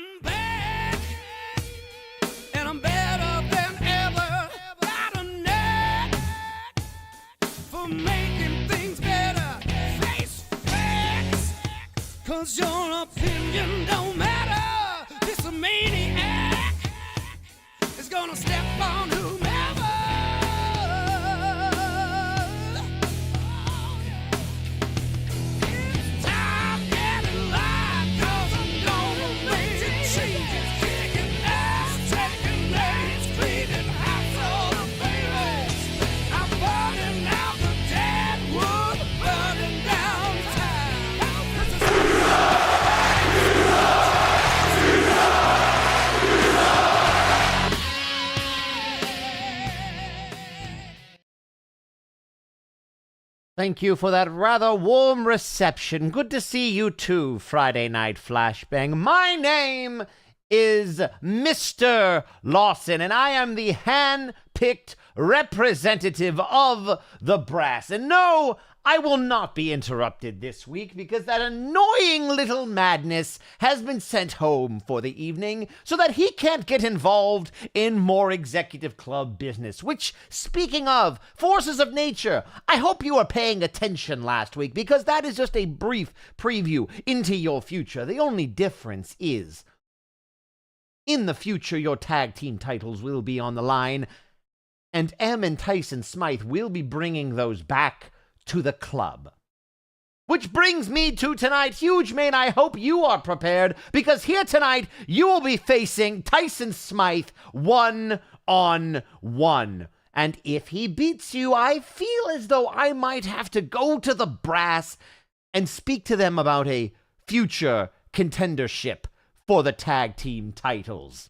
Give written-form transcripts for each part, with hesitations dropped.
I'm back, and I'm better than ever. Got a knack for making things better. Face facts, 'cause your opinion don't matter. This maniac is gonna step on whomever. It's time getting live, 'cause I'm gonna make changes. Kicking ass, taking names, cleaning house all the babies. I'm burning out the dead wood, burning down time. Thank you for that rather warm reception. Good to see you too, Friday Night Flashbang. My name is Mr. Lawson, and I am the hand-picked representative of the brass. And no, I will not be interrupted this week because that annoying little madness has been sent home for the evening so that he can't get involved in more executive club business. Which, speaking of forces of nature, I hope you were paying attention last week because that is just a brief preview into your future. The only difference is, in the future, your tag team titles will be on the line, and Em and Tyson Smythe will be bringing those back to the club. Which brings me to tonight, huge main. I hope you are prepared, because here tonight you will be facing Tyson Smythe 1-on-1. And if he beats you, I feel as though I might have to go to the brass and speak to them about a future contendership for the tag team titles.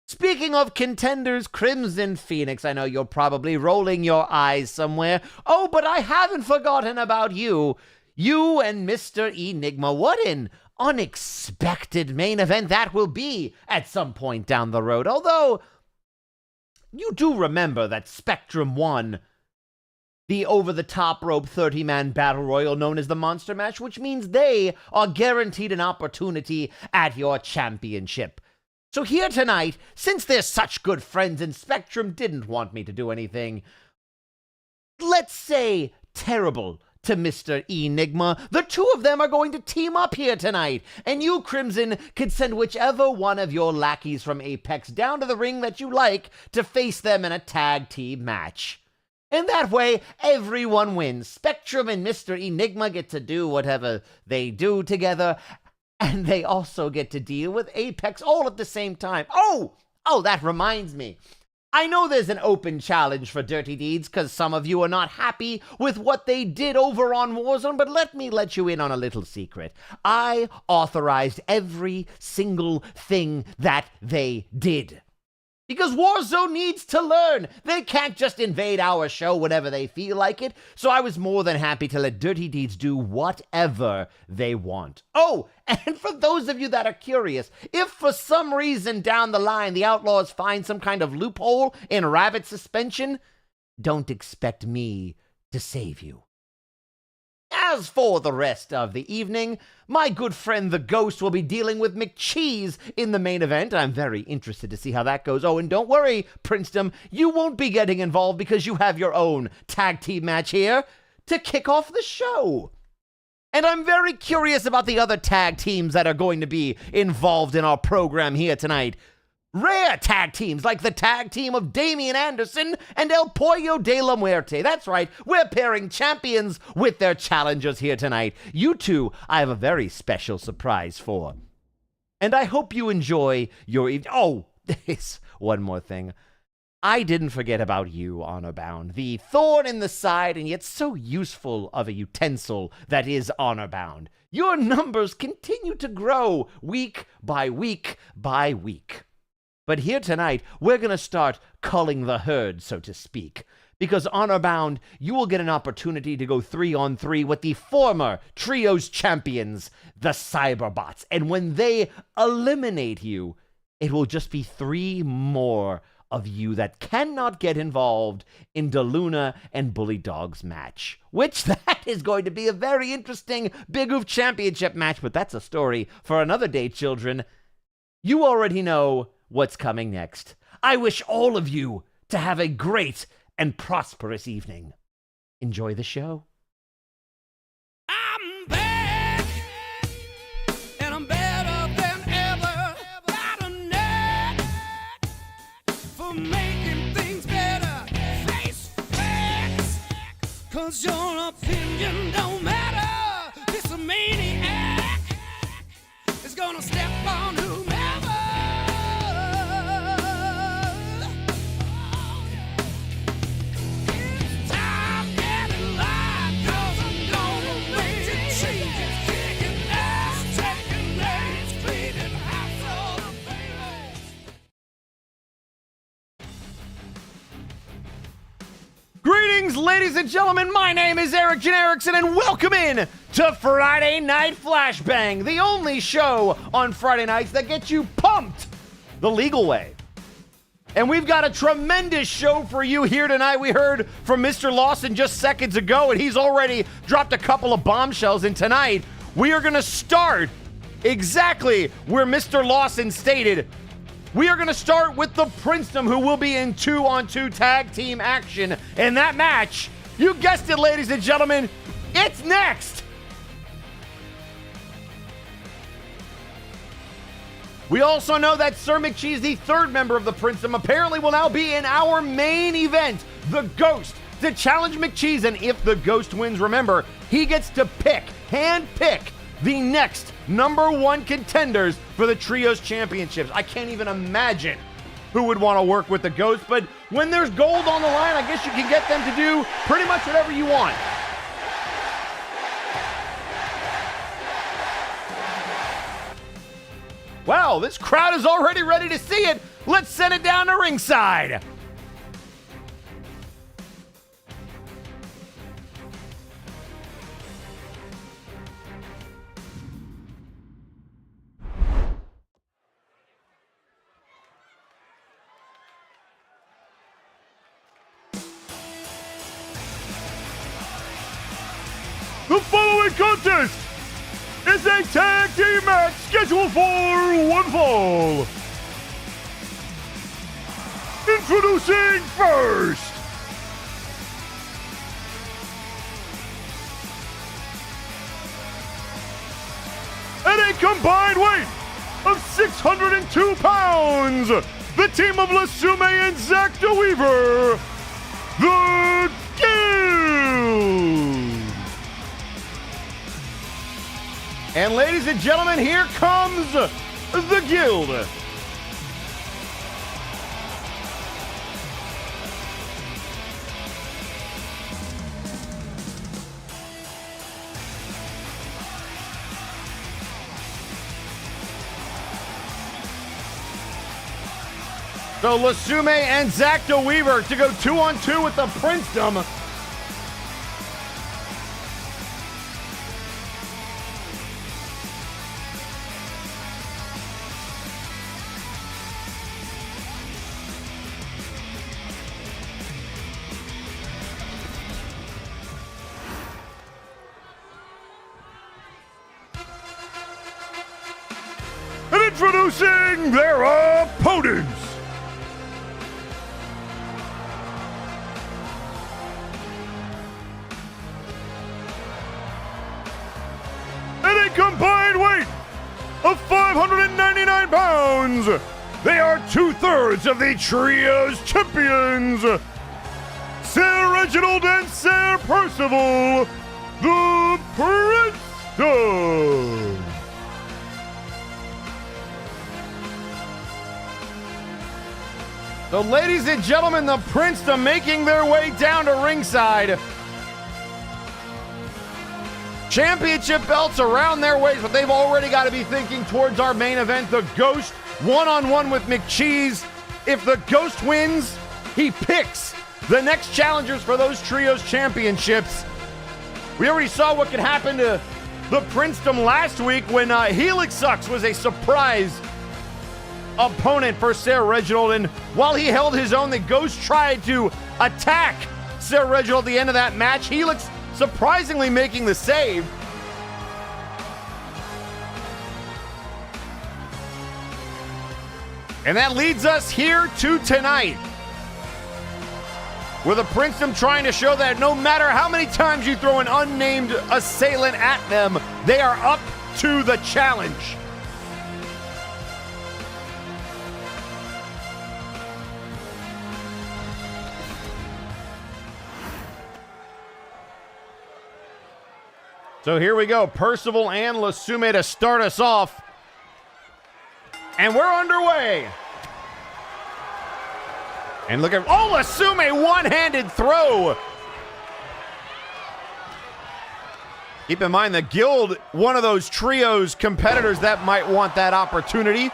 Speaking of contenders, Crimson Phoenix, I know you're probably rolling your eyes somewhere. Oh, but I haven't forgotten about you. You and Mr. Enigma. What an unexpected main event that will be at some point down the road. Although, you do remember that Spectrum won the over-the-top rope 30-man battle royal known as the Monster Match, which means they are guaranteed an opportunity at your championship. So here tonight, since they're such good friends and Spectrum didn't want me to do anything, let's say, terrible to Mr. Enigma, the two of them are going to team up here tonight. And you, Crimson, can send whichever one of your lackeys from Apex down to the ring that you like to face them in a tag team match. And that way, everyone wins. Spectrum and Mr. Enigma get to do whatever they do together, and they also get to deal with Apex all at the same time. Oh, that reminds me. I know there's an open challenge for Dirty Deeds because some of you are not happy with what they did over on Warzone, but let me let you in on a little secret. I authorized every single thing that they did. Because Warzone needs to learn. They can't just invade our show whenever they feel like it. So I was more than happy to let Dirty Deeds do whatever they want. Oh, and for those of you that are curious, if for some reason down the line the Outlaws find some kind of loophole in rabbit suspension, don't expect me to save you. As for the rest of the evening, my good friend the Ghost will be dealing with McCheese in the main event. I'm very interested to see how that goes. Oh, and don't worry, Princedom, you won't be getting involved because you have your own tag team match here to kick off the show. And I'm very curious about the other tag teams that are going to be involved in our program here tonight. Rare tag teams like the tag team of Damian Anderson and El Pollo de la Muerte. That's right, we're pairing champions with their challengers here tonight. You two, I have a very special surprise for. And I hope you enjoy your evening. Oh, there's one more thing. I didn't forget about you, Honorbound, the thorn in the side and yet so useful of a utensil that is Honorbound. Your numbers continue to grow week by week by week. But here tonight, we're going to start culling the herd, so to speak. Because, Honorbound, you will get an opportunity to go 3-on-3 with the former Trios champions, the Cyberbots. And when they eliminate you, it will just be 3 more of you that cannot get involved in DeLuna and Bully Dog's match, which that is going to be a very interesting Big Oof Championship match, but that's a story for another day, children. You already know what's coming next. I wish all of you to have a great and prosperous evening. Enjoy the show. I'm back, and I'm better than ever. Got a knack for making things better. Face facts, 'cause your opinion don't matter. This a maniac is gonna step on whomever. It's time getting live, 'cause I'm gonna make changes. Kicking ass, taking names, cleaning house all the babies. Greetings, ladies and gentlemen. My name is Eric Erickson, and welcome in to Friday Night Flashbang, the only show on Friday nights that gets you pumped the legal way. And we've got a tremendous show for you here tonight. We heard from Mr. Lawson just seconds ago, and he's already dropped a couple of bombshells. And tonight, we are going to start exactly where Mr. Lawson stated. We are going to start with the Princedom, who will be in 2-on-2 tag team action. And that match, you guessed it, ladies and gentlemen, it's next. We also know that Sir McCheese, the third member of the Princedom, apparently will now be in our main event, the Ghost, to challenge McCheese. And if the Ghost wins, remember, he gets to hand pick the next #1 contenders for the Trios Championships. I can't even imagine who would want to work with the Ghost, but when there's gold on the line, I guess you can get them to do pretty much whatever you want. Wow, this crowd is already ready to see it. Let's send it down to ringside. The following contest is a tag team match scheduled for one fall. Introducing first, at a combined weight of 602 pounds, the team of LaSume and Zach DeWeaver, the Guild. And ladies and gentlemen, here comes the Guild. So LaSume and Zach DeWeaver to go 2-on-2 with the Princedom. And introducing their opponents. At a combined weight of 599 pounds, they are 2/3 of the Trios Champions, Sir Reginald and Sir Percival, the Princedom. So, ladies and gentlemen, the Princedom making their way down to ringside. Championship belts around their waist, but they've already got to be thinking towards our main event, the Ghost, one-on-one with McCheese. If the Ghost wins, he picks the next challengers for those Trios Championships. We already saw what could happen to the Princedom last week when Helix Sucks was a surprise opponent for Sir Reginald, and while he held his own, the Ghost tried to attack Sir Reginald at the end of that match. Helix surprisingly making the save. And that leads us here to tonight, with a Princedom trying to show that no matter how many times you throw an unnamed assailant at them, they are up to the challenge. So here we go, Percival and Lasume to start us off. And we're underway. And look at, oh, Lasume, one-handed throw. Keep in mind, the Guild, one of those Trios competitors that might want that opportunity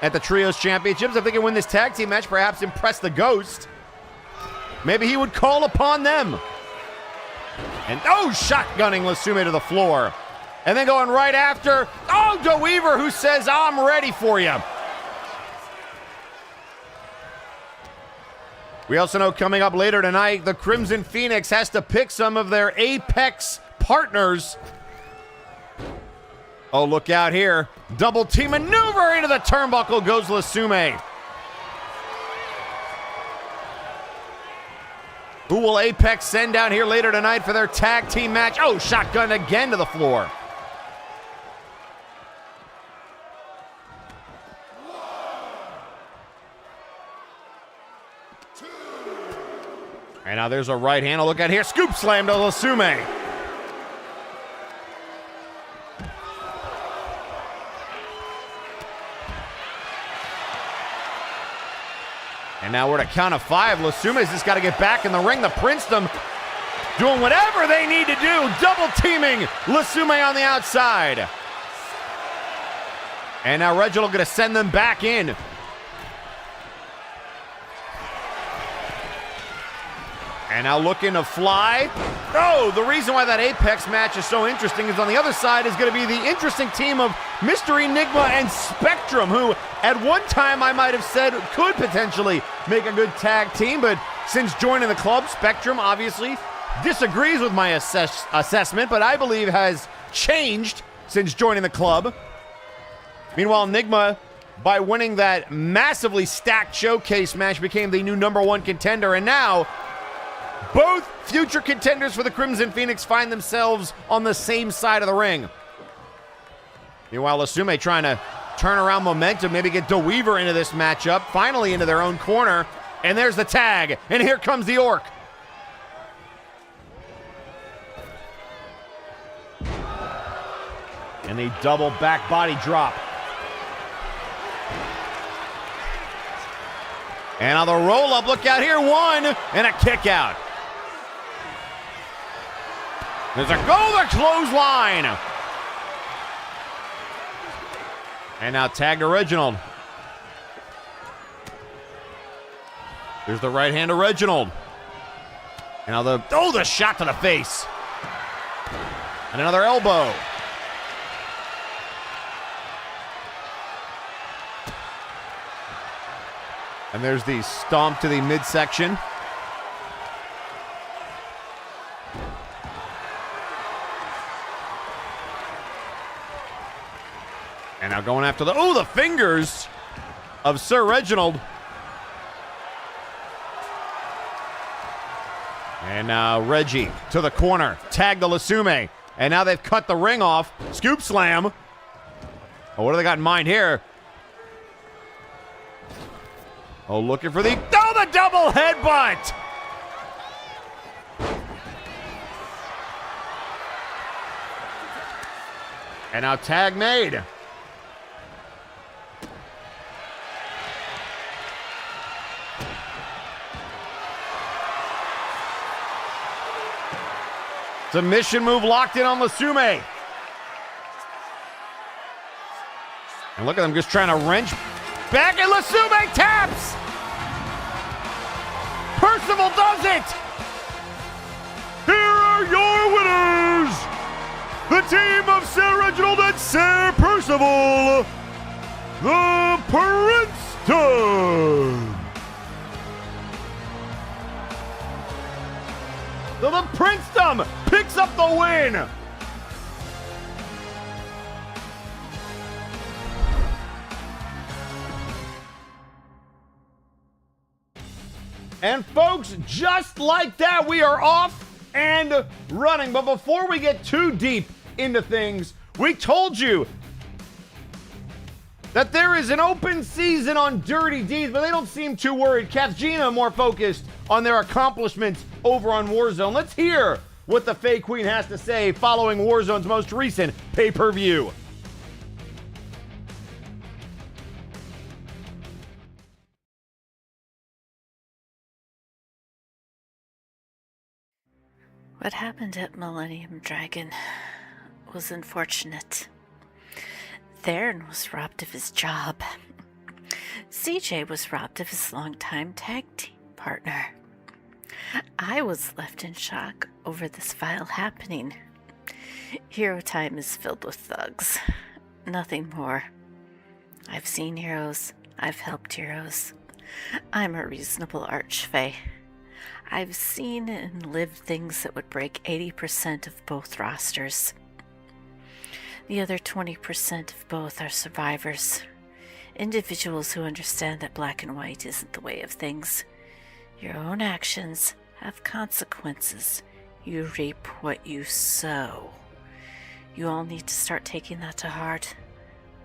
at the Trios Championships. If they can win this tag team match, perhaps impress the Ghost. Maybe he would call upon them. And, oh, shotgunning Lasume to the floor. And then going right after, oh, DeWeaver, who says, I'm ready for you. We also know coming up later tonight, the Crimson Phoenix has to pick some of their Apex partners. Oh, look out here. Double team maneuver into the turnbuckle goes Lasume. Who will Apex send down here later tonight for their tag team match? Oh, shotgun again to the floor. And now there's a right hand. Look at here. Scoop slam to Lasume. And now we're at a count of 5. Lasume's just got to get back in the ring. The Princedom doing whatever they need to do. Double teaming Lasume on the outside. And now Reginald going to send them back in. And now looking to fly. Oh, the reason why that Apex match is so interesting is on the other side is going to be the interesting team of Mr. Enigma and Spectrum, who at one time I might have said could potentially make a good tag team, but since joining the club, Spectrum obviously disagrees with my assessment, but I believe has changed since joining the club. Meanwhile, Enigma, by winning that massively stacked showcase match, became the new #1 contender, and now both future contenders for the Crimson Phoenix find themselves on the same side of the ring. Meanwhile, Lasume trying to turn around momentum, maybe get DeWeaver into this matchup, finally into their own corner. And there's the tag, and here comes the Orc. And the double back body drop. And on the roll-up, look out here, 1, and a kick out. There's a the clothesline. And now tagged to Reginald. There's the right hand to Reginald. And now the shot to the face. And another elbow. And there's the stomp to the midsection. And now going after the fingers of Sir Reginald. And now Reggie to the corner. Tag to Lasume. And now they've cut the ring off. Scoop slam. Oh, what do they got in mind here? Oh, looking for the double headbutt. And now tag made. Submission move locked in on Lasume. And look at them just trying to wrench back, and Lasume taps! Percival does it! Here are your winners! The team of Sir Reginald and Sir Percival, the Princeton. So the Princeton picks up the win. And folks, just like that, we are off and running. But before we get too deep into things, we told you that there is an open season on Dirty Deeds, but they don't seem too worried. Gina more focused on their accomplishments over on Warzone. Let's hear what the Fae Queen has to say following Warzone's most recent pay-per-view. What happened at Millennium Dragon was unfortunate. Theron was robbed of his job. CJ was robbed of his longtime tag team partner. I was left in shock over this vile happening. Hero time is filled with thugs. Nothing more. I've seen heroes. I've helped heroes. I'm a reasonable archfey. I've seen and lived things that would break 80% of both rosters. The other 20% of both are survivors. Individuals who understand that black and white isn't the way of things. Your own actions have consequences. You reap what you sow. You all need to start taking that to heart.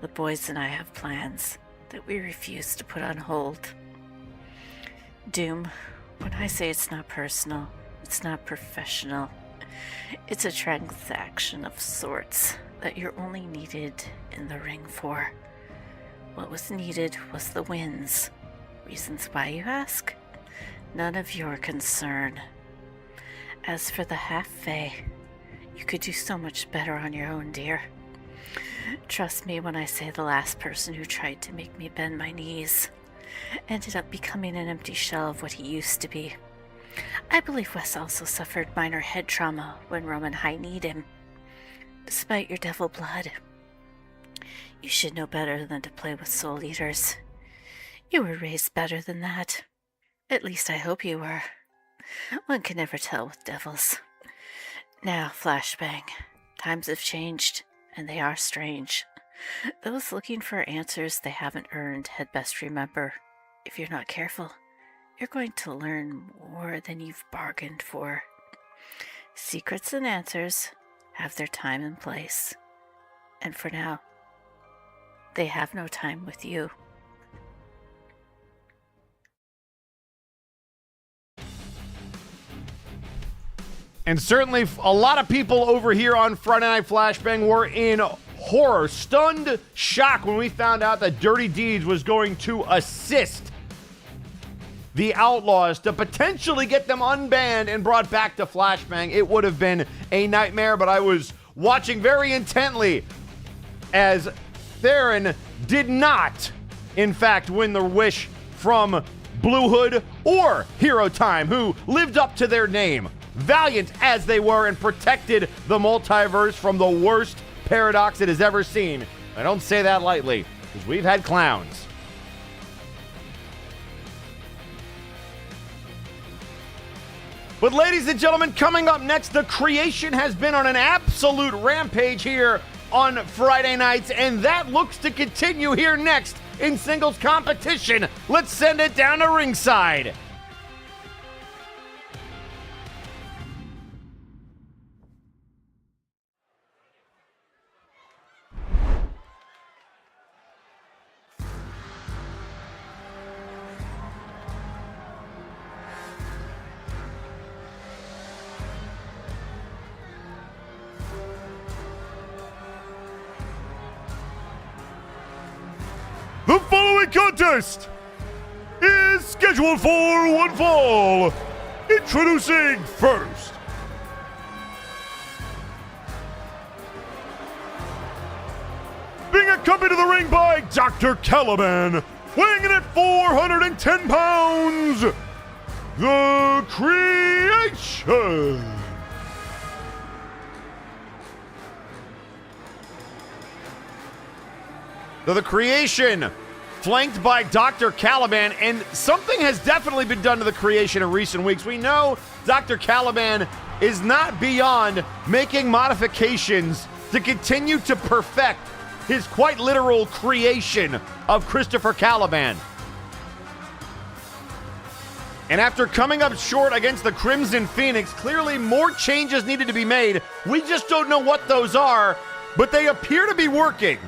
The boys and I have plans that we refuse to put on hold. Doom, when I say it's not personal, it's not professional. It's a transaction of sorts that you're only needed in the ring for. What was needed was the wins. Reasons why, you ask? None of your concern. As for the half-fae, you could do so much better on your own, dear. Trust me when I say the last person who tried to make me bend my knees ended up becoming an empty shell of what he used to be. I believe Wes also suffered minor head trauma when Roman high-kneed him. Despite your devil blood, you should know better than to play with soul eaters. You were raised better than that. At least I hope you were. One can never tell with devils. Now, Flashbang, times have changed, and they are strange. Those looking for answers they haven't earned had best remember, if you're not careful, you're going to learn more than you've bargained for. Secrets and answers have their time and place. And for now, they have no time with you. And certainly a lot of people over here on Friday Night Flashbang were in horror, stunned shock when we found out that Dirty Deeds was going to assist the Outlaws to potentially get them unbanned and brought back to Flashbang. It would have been a nightmare, but I was watching very intently as Theron did not, in fact, win the wish from Blue Hood or Hero Time, who lived up to their name, valiant as they were, and protected the multiverse from the worst paradox it has ever seen. I don't say that lightly, because we've had clowns. But ladies and gentlemen, coming up next, the creation has been on an absolute rampage here on Friday nights, and that looks to continue here next in singles competition. Let's send it down to ringside. The following contest is scheduled for one fall. Introducing first, being accompanied to the ring by Dr. Caliban, weighing in at 410 pounds, The Creation. The Creation flanked by Dr. Caliban, and something has definitely been done to the creation in recent weeks. We know Dr. Caliban is not beyond making modifications to continue to perfect his quite literal creation of Christopher Caliban. And after coming up short against the Crimson Phoenix, clearly more changes needed to be made. We just don't know what those are, but they appear to be working.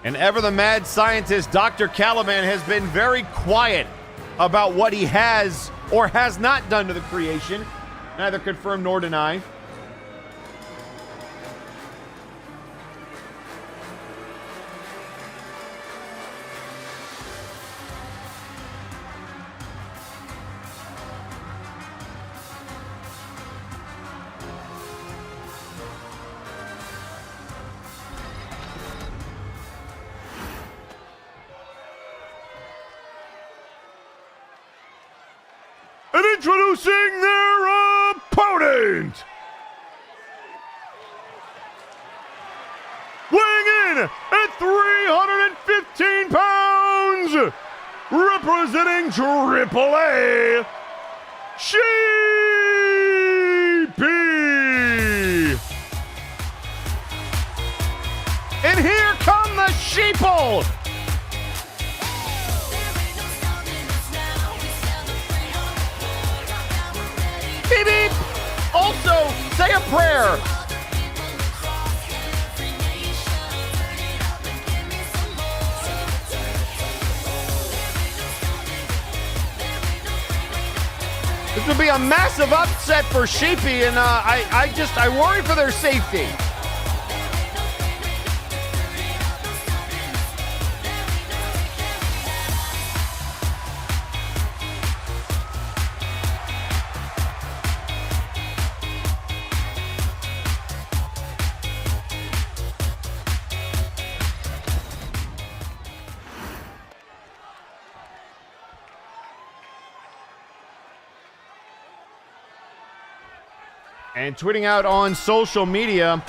And ever the mad scientist, Dr. Caliban, has been very quiet about what he has or has not done to the creation. Neither confirm nor deny. And introducing their opponent, weighing in at 315 pounds, representing AAA, Sheepy. And here come the Sheeple. Beep, beep. Also, say a prayer. This would be a massive upset for Sheepy, and I worry for their safety. And tweeting out on social media,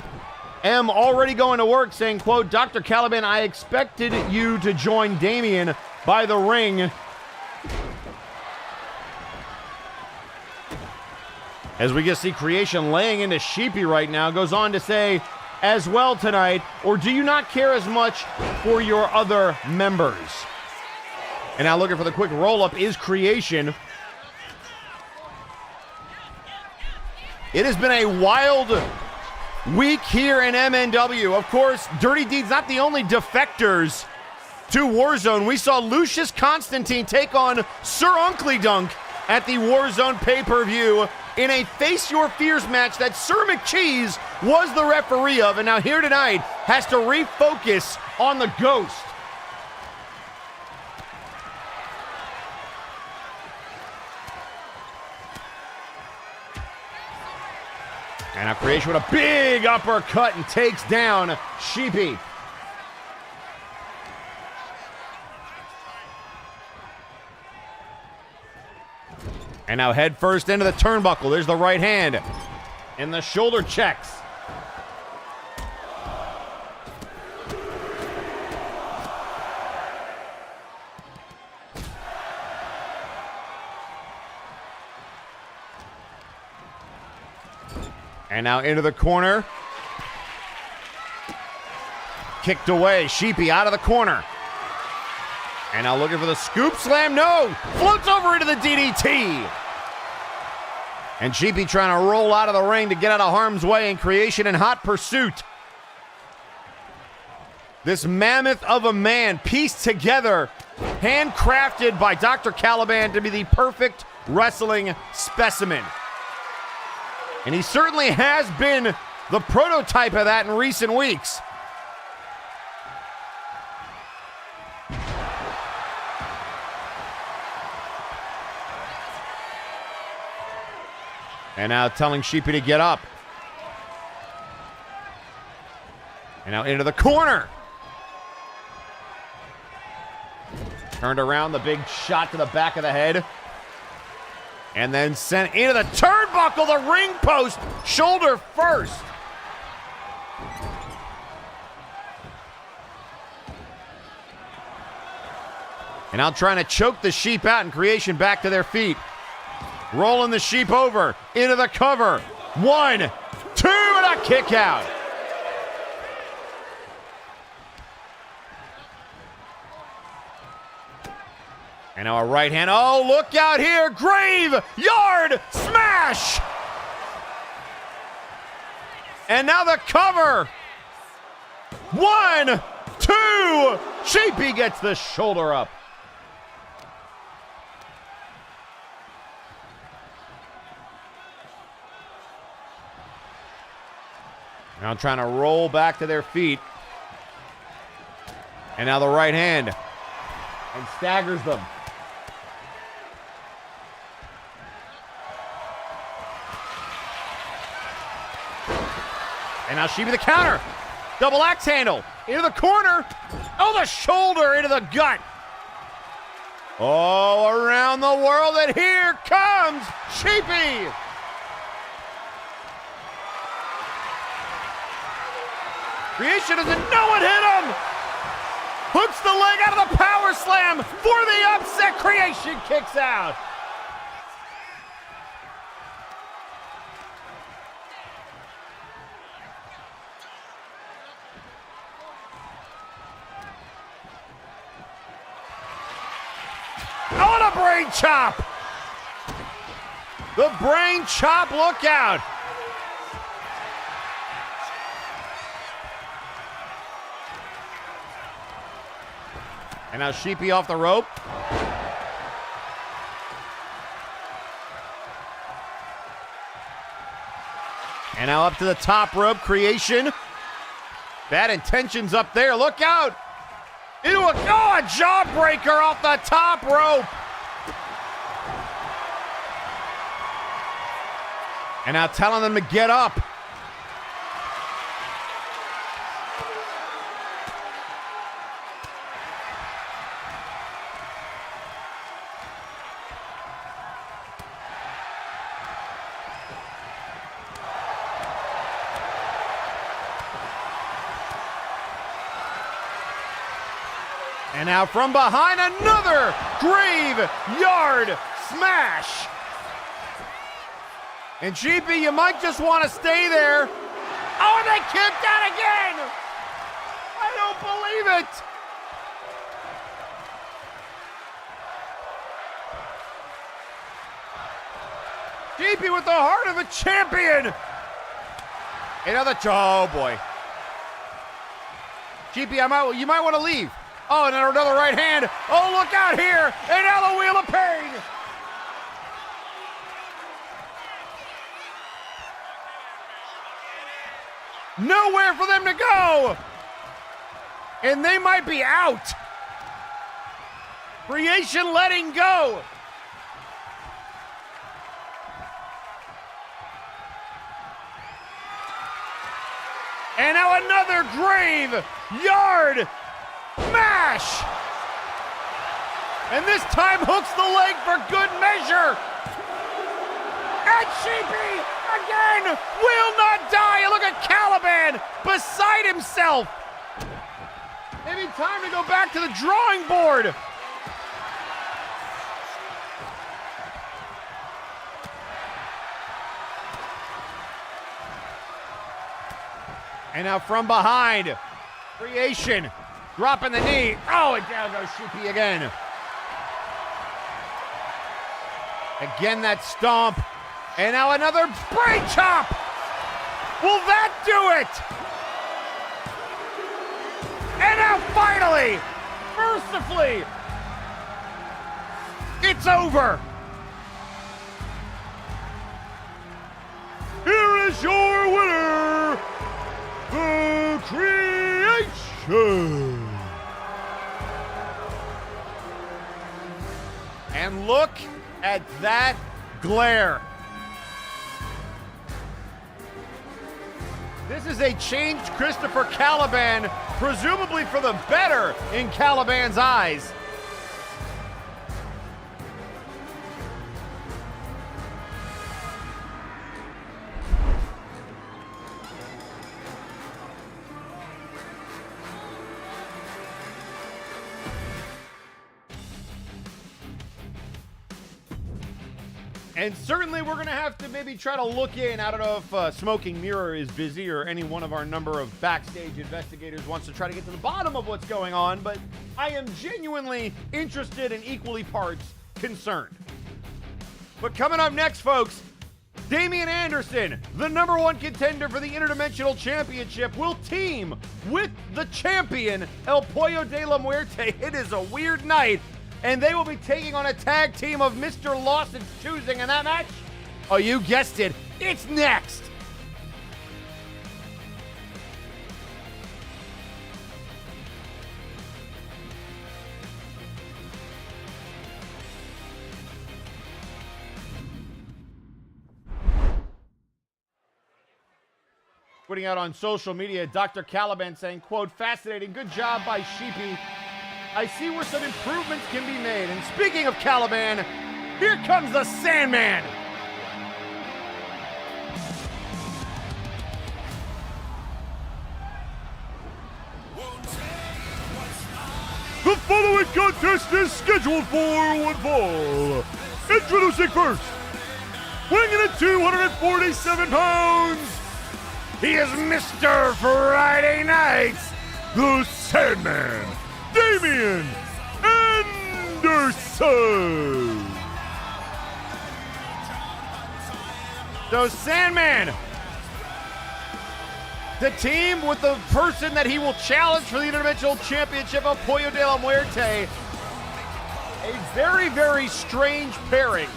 M already going to work saying, quote, Dr. Caliban, I expected you to join Damien by the ring. As we get see Creation laying into Sheepy right now, goes on to say, as well tonight, or do you not care as much for your other members? And now looking for the quick roll-up is Creation. It has been a wild week here in MNW. Of course, Dirty Deeds not the only defectors to Warzone. We saw Lucius Constantine take on Sir Uncle Dunk at the Warzone pay-per-view in a Face Your Fears match that Sir McCheese was the referee of, and now here tonight has to refocus on the Ghost. And now Creation with a big uppercut and takes down Sheepy. And now head first into the turnbuckle. There's the right hand. And the shoulder checks. And now into the corner. Kicked away. Sheepy out of the corner. And now looking for the scoop slam. No! Floats over into the DDT. And Sheepy trying to roll out of the ring to get out of harm's way, and Creation in hot pursuit. This mammoth of a man pieced together, handcrafted by Dr. Caliban to be the perfect wrestling specimen. And he certainly has been the prototype of that in recent weeks. And now telling Sheepy to get up. And now into the corner. Turned around, the big shot to the back of the head. And then sent into the turnbuckle, the ring post, shoulder first. And now trying to choke the Sheep out and Creation back to their feet. Rolling the Sheep over, into the cover. 1, 2, and a kick out. And now a right hand. Oh, look out here. Graveyard smash. And now the cover. 1, 2. Sheepy gets the shoulder up. Now trying to roll back to their feet. And now the right hand. And staggers them. And now Sheepy the counter. Double axe handle. Into the corner. Oh, the shoulder into the gut. Oh, around the world. And here comes Sheepy. Creation doesn't know it hit him. Hooks the leg out of the power slam for the upset. Creation kicks out. Oh, the brain chop. The brain chop, look out. And now Sheepy off the rope. And now up to the top rope, Creation. Bad intentions up there, look out. Into a jawbreaker off the top rope. And now telling them to get up. And now from behind, another graveyard smash. And Sheepy, you might just want to stay there. Oh, they kicked out again. I don't believe it. Sheepy with the heart of a champion. Another, oh boy. Sheepy, you might want to leave. Oh, and then another right hand. Oh, look out here. And now the Wheel of Pain. Nowhere for them to go. And they might be out. Creation letting go. And now another graveyard smash! And this time hooks the leg for good measure. And Sheepy again will not die. And look at Caliban beside himself. Maybe time to go back to the drawing board. And now from behind, Creation. Dropping the knee. Oh, and down goes Sheepy again. Again, that stomp. And now another brain chop. Will that do it? And now finally, mercifully, it's over. Here is your winner, the Creation. And look at that glare. This is a changed Christopher Caliban, presumably for the better in Caliban's eyes. And certainly we're going to have to maybe try to look in. I don't know if Smoking Mirror is busy or any one of our number of backstage investigators wants to try to get to the bottom of what's going on, but I am genuinely interested and equally parts concerned. But coming up next, folks, Damian Anderson, the number one contender for the Interdimensional Championship, will team with the champion, El Pollo de la Muerte. It is a weird night. And they will be taking on a tag team of Mr. Lawson's choosing. And that match, oh, you guessed it, it's next. Putting out on social media, Dr. Caliban saying, quote, fascinating, good job by Sheepy. I see where some improvements can be made. And speaking of Caliban, here comes the Sandman. The following contest is scheduled for one fall. Introducing first, weighing in at 247 pounds, he is Mr. Friday Nights, the Sandman, Damian Anderson. So Sandman, the team with the person that he will challenge for the Interdimensional Championship of Pollo de la Muerte. A very, very strange pairing.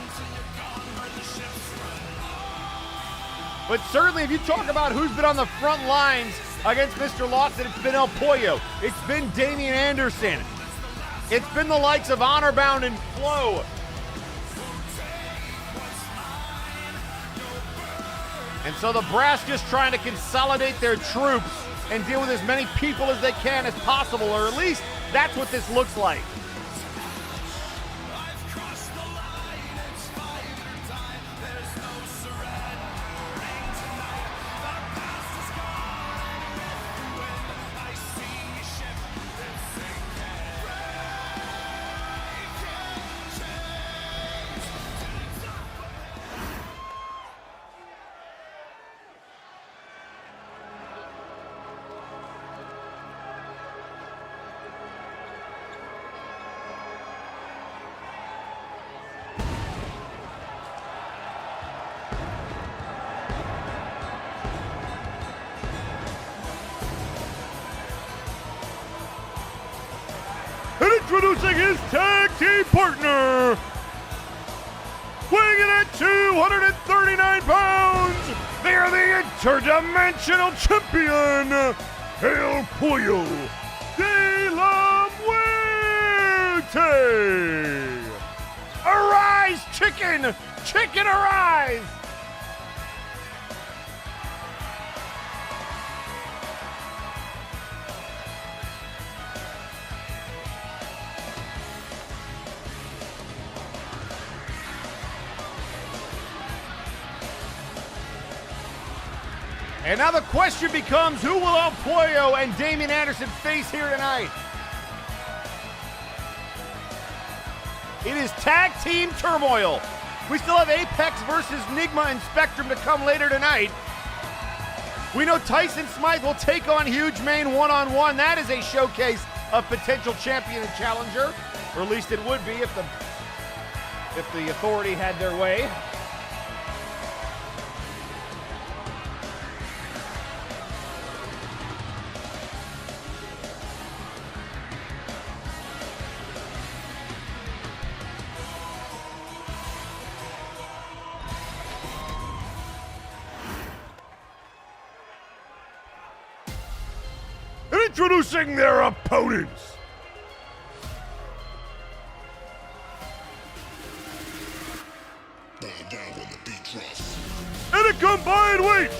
But certainly if you talk about who's been on the front lines against Mr. Lawson, it's been El Pollo. It's been Damian Anderson. It's been the likes of Honorbound and Flo. And so the brass just trying to consolidate their troops and deal with as many people as they can as possible, or at least that's what this looks like. And introducing his tag team partner, weighing in at 239 pounds, they are the Interdimensional Champion, El Pollo de la Muerte. Arise, chicken! Chicken, arise! And now the question becomes, who will El Pollo and Damian Anderson face here tonight? It is tag team turmoil. We still have Apex versus Nigma and Spectrum to come later tonight. We know Tyson Smythe will take on Huge Mane one-on-one. That is a showcase of potential champion and challenger, or at least it would be if the Authority had their way. Introducing their opponents. In a combined weight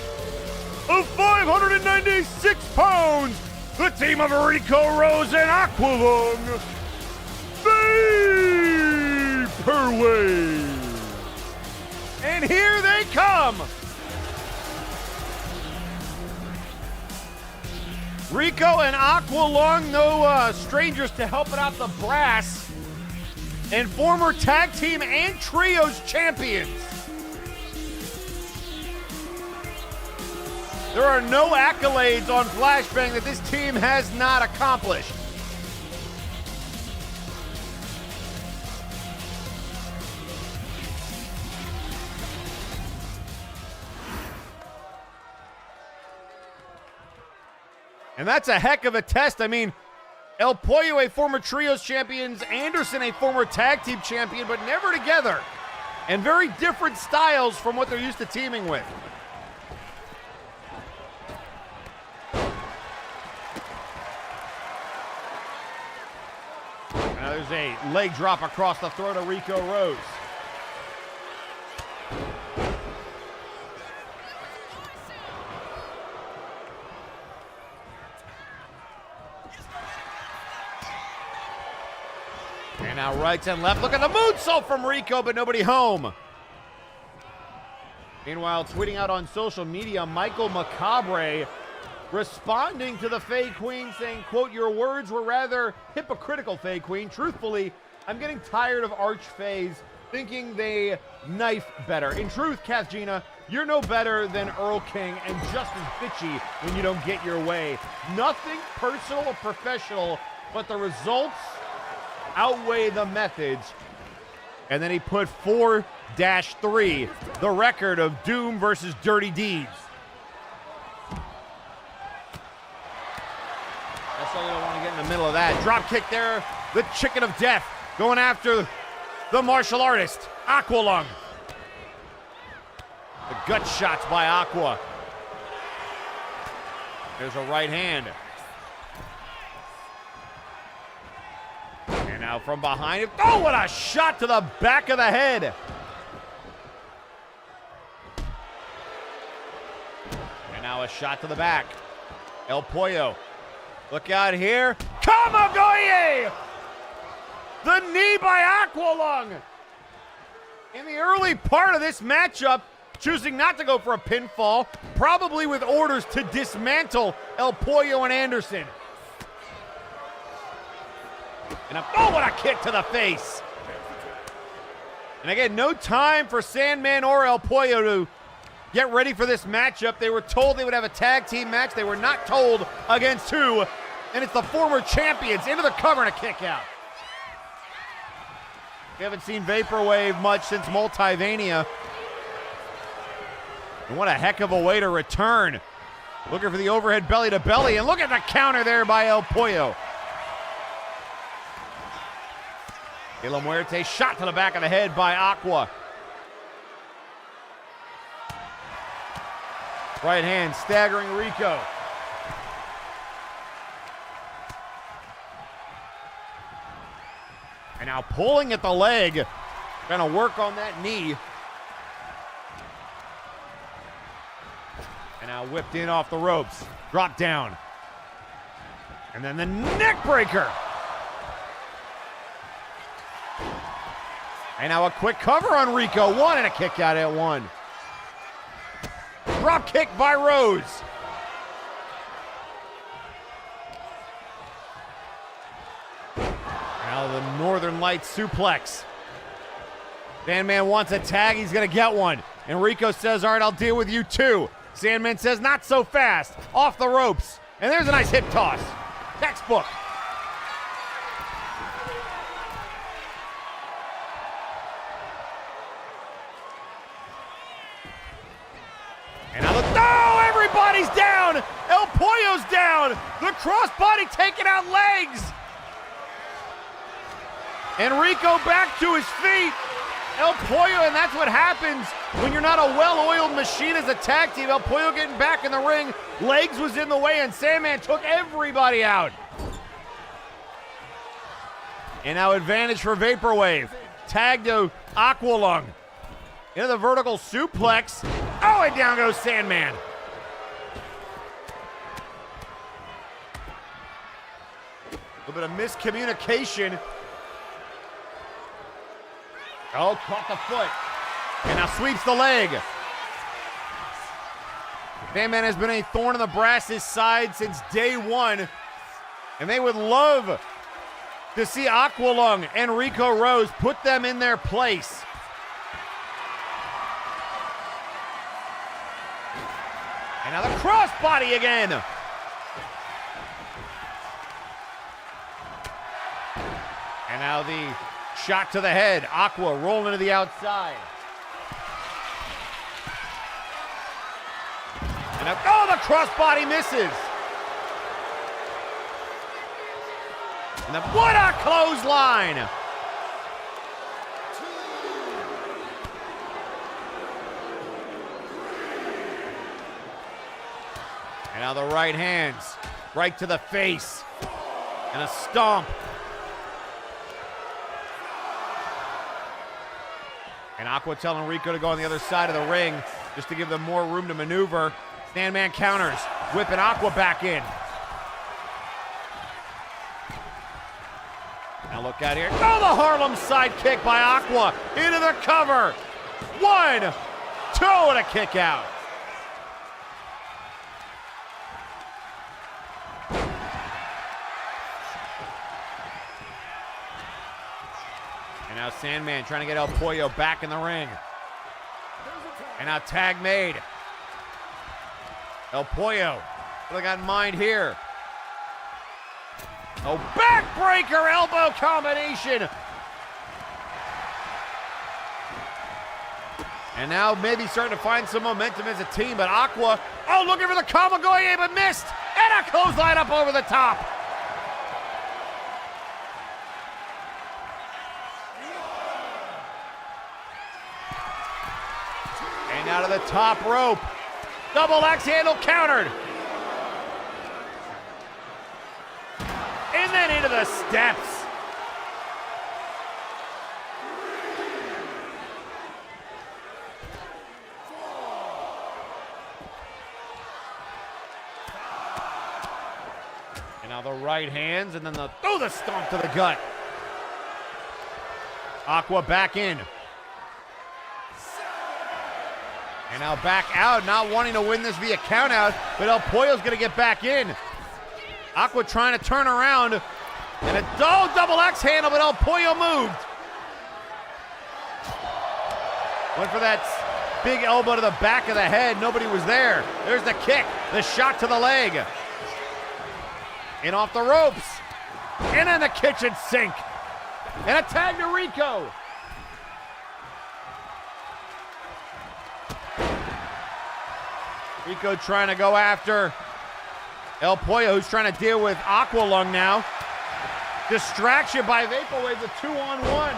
of 596 pounds, the team of Rico Rose and Aqualung, Vaporwave. And here they come. Rico and Aqualung, no strangers to helping out the brass. and former tag team and trios champions. There are no accolades on Flashbang that this team has not accomplished. And that's a heck of a test. I mean, El Pollo, a former trios champions, Anderson, a former tag team champion, but never together. And very different styles from what they're used to teaming with. Now there's a leg drop across the throat of Rico Rose. And now right and left. Look at the moonsault from Rico, but nobody home. Meanwhile, tweeting out on social media, Michael Macabre responding to the Fae Queen saying, quote, "Your words were rather hypocritical, Fae Queen. Truthfully, I'm getting tired of Arch Fays thinking they knife better. In truth, Kath Gina, you're no better than Earl King and just as bitchy when you don't get your way. Nothing personal or professional, but the results outweigh the methods." And then he put 4-3, the record of Doom versus Dirty Deeds. That's why you don't want to get in the middle of that. Drop kick there, the chicken of death going after the martial artist, Aqualung. The gut shots by Aqua. There's a right hand. And now from behind him. Oh, what a shot to the back of the head. And now a shot to the back. El Pollo. Look out here. Kamagoye! The knee by Aqualung. In the early part of this matchup, choosing not to go for a pinfall, probably with orders to dismantle El Pollo and Anderson. And oh, what a kick to the face. And again, no time for Sandman or El Pollo to get ready for this matchup. They were told they would have a tag team match. They were not told against who. And it's the former champions into the cover and a kick out. We haven't seen Vaporwave much since Multivania. And what a heck of a way to return. Looking for the overhead belly to belly. And look at the counter there by El Pollo. De La Muerte shot to the back of the head by Aqua. Right hand staggering Rico. And now pulling at the leg. Gonna work on that knee. And now whipped in off the ropes. Drop down. And then the neck breaker. And now a quick cover on Rico. One and a kick out at one. Drop kick by Rose. Now the Northern Lights suplex. Sandman wants a tag. He's going to get one. And Rico says, all right, I'll deal with you too. Sandman says, not so fast. Off the ropes. And there's a nice hip toss. Textbook. And now oh, everybody's down. El Pollo's down. The crossbody taking out legs. And Rico back to his feet. El Pollo, and that's what happens when you're not a well-oiled machine as a tag team. El Pollo getting back in the ring. Legs was in the way, and Sandman took everybody out. And now advantage for Vaporwave. Tag to Aqualung. Into the vertical suplex. Oh, and down goes Sandman. A little bit of miscommunication. Oh, caught the foot. And now sweeps the leg. Sandman has been a thorn in the Brass's side since day one. And they would love to see Aqualung and Rico Rose put them in their place. And now the crossbody again. And now the shot to the head. Aqua rolling to the outside. And now, oh, the crossbody misses. And then what a clothesline. And now the right hands, right to the face. And a stomp. And Aqua telling Rico to go on the other side of the ring just to give them more room to maneuver. Sandman counters, whipping Aqua back in. Now look out here. Oh, the Harlem sidekick by Aqua into the cover. 1, 2, and a kick out. And now Sandman trying to get El Pollo back in the ring. And now tag made. El Pollo, what do they got in mind here? Oh, backbreaker elbow combination. And now maybe starting to find some momentum as a team, but Aqua, oh, looking for the Kamigoye, but missed. And a clothesline up over the top. And out of the top rope. Double X handle countered. And then into the steps. And now the right hands, and then the stomp to the gut. Aqua back in. And now back out, not wanting to win this via countout, but El Pollo's going to get back in. Aqua trying to turn around, and a double X handle, but El Pollo moved. Went for that big elbow to the back of the head. Nobody was there. There's the kick, the shot to the leg. In off the ropes. And then the kitchen sink. And a tag to Rico. Rico trying to go after El Pollo, who's trying to deal with Aqualung now. Distraction by Vaporwave, a 2-on-1.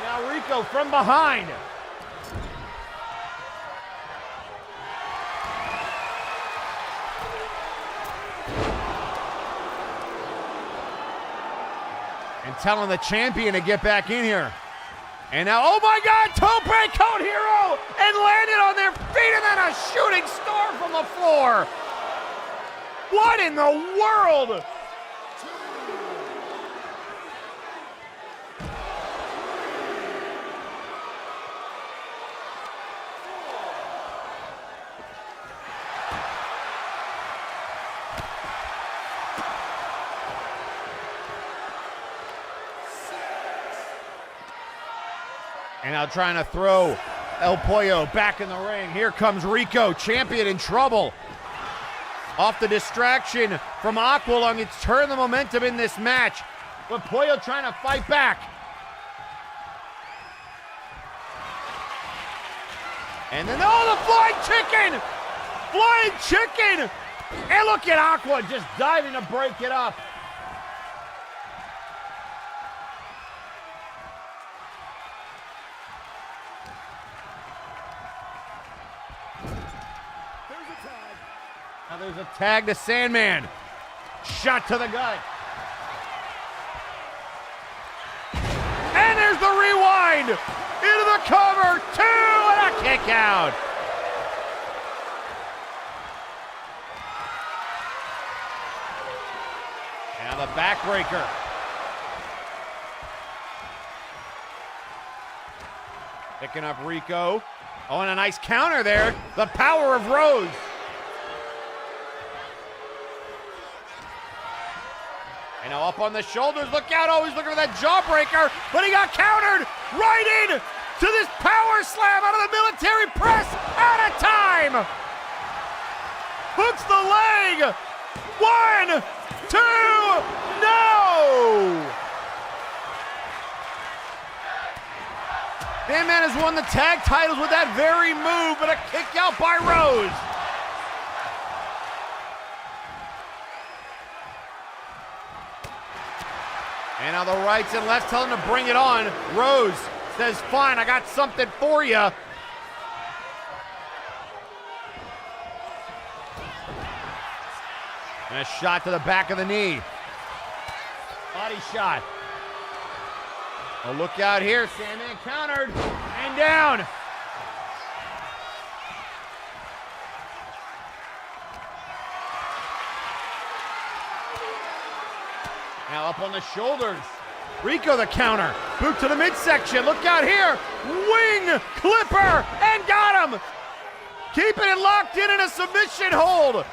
Now Rico from behind. And telling the champion to get back in here. And now, oh my God, tope code hero, and landed on their feet, and then a shooting star from the floor. What in the world? And now trying to throw El Pollo back in the ring. Here comes Rico, champion in trouble. Off the distraction from Aqualung, it's turned the momentum in this match. But Pollo trying to fight back. And then, oh, the flying chicken! Flying chicken! And look at Aqua just diving to break it up. Now there's a tag to Sandman. Shot to the gut. And there's the rewind. Into the cover. 2 and a kick out. Now the backbreaker. Picking up Rico. Oh, and a nice counter there. The power of Rose. And now up on the shoulders. Look out. Oh, he's looking for that jawbreaker. But he got countered right in to this power slam out of the military press. Out of time. Hooks the leg. 1, 2, no. Sandman has won the tag titles with that very move, but a kick out by Rose. And now the rights and lefts tell him to bring it on. Rose says, fine, I got something for you. And a shot to the back of the knee. Body shot. Oh, look out here. Sandman countered and down. Now up on the shoulders. Rico the counter. Boot to the midsection. Look out here. Wing clipper and got him. Keeping it locked in a submission hold.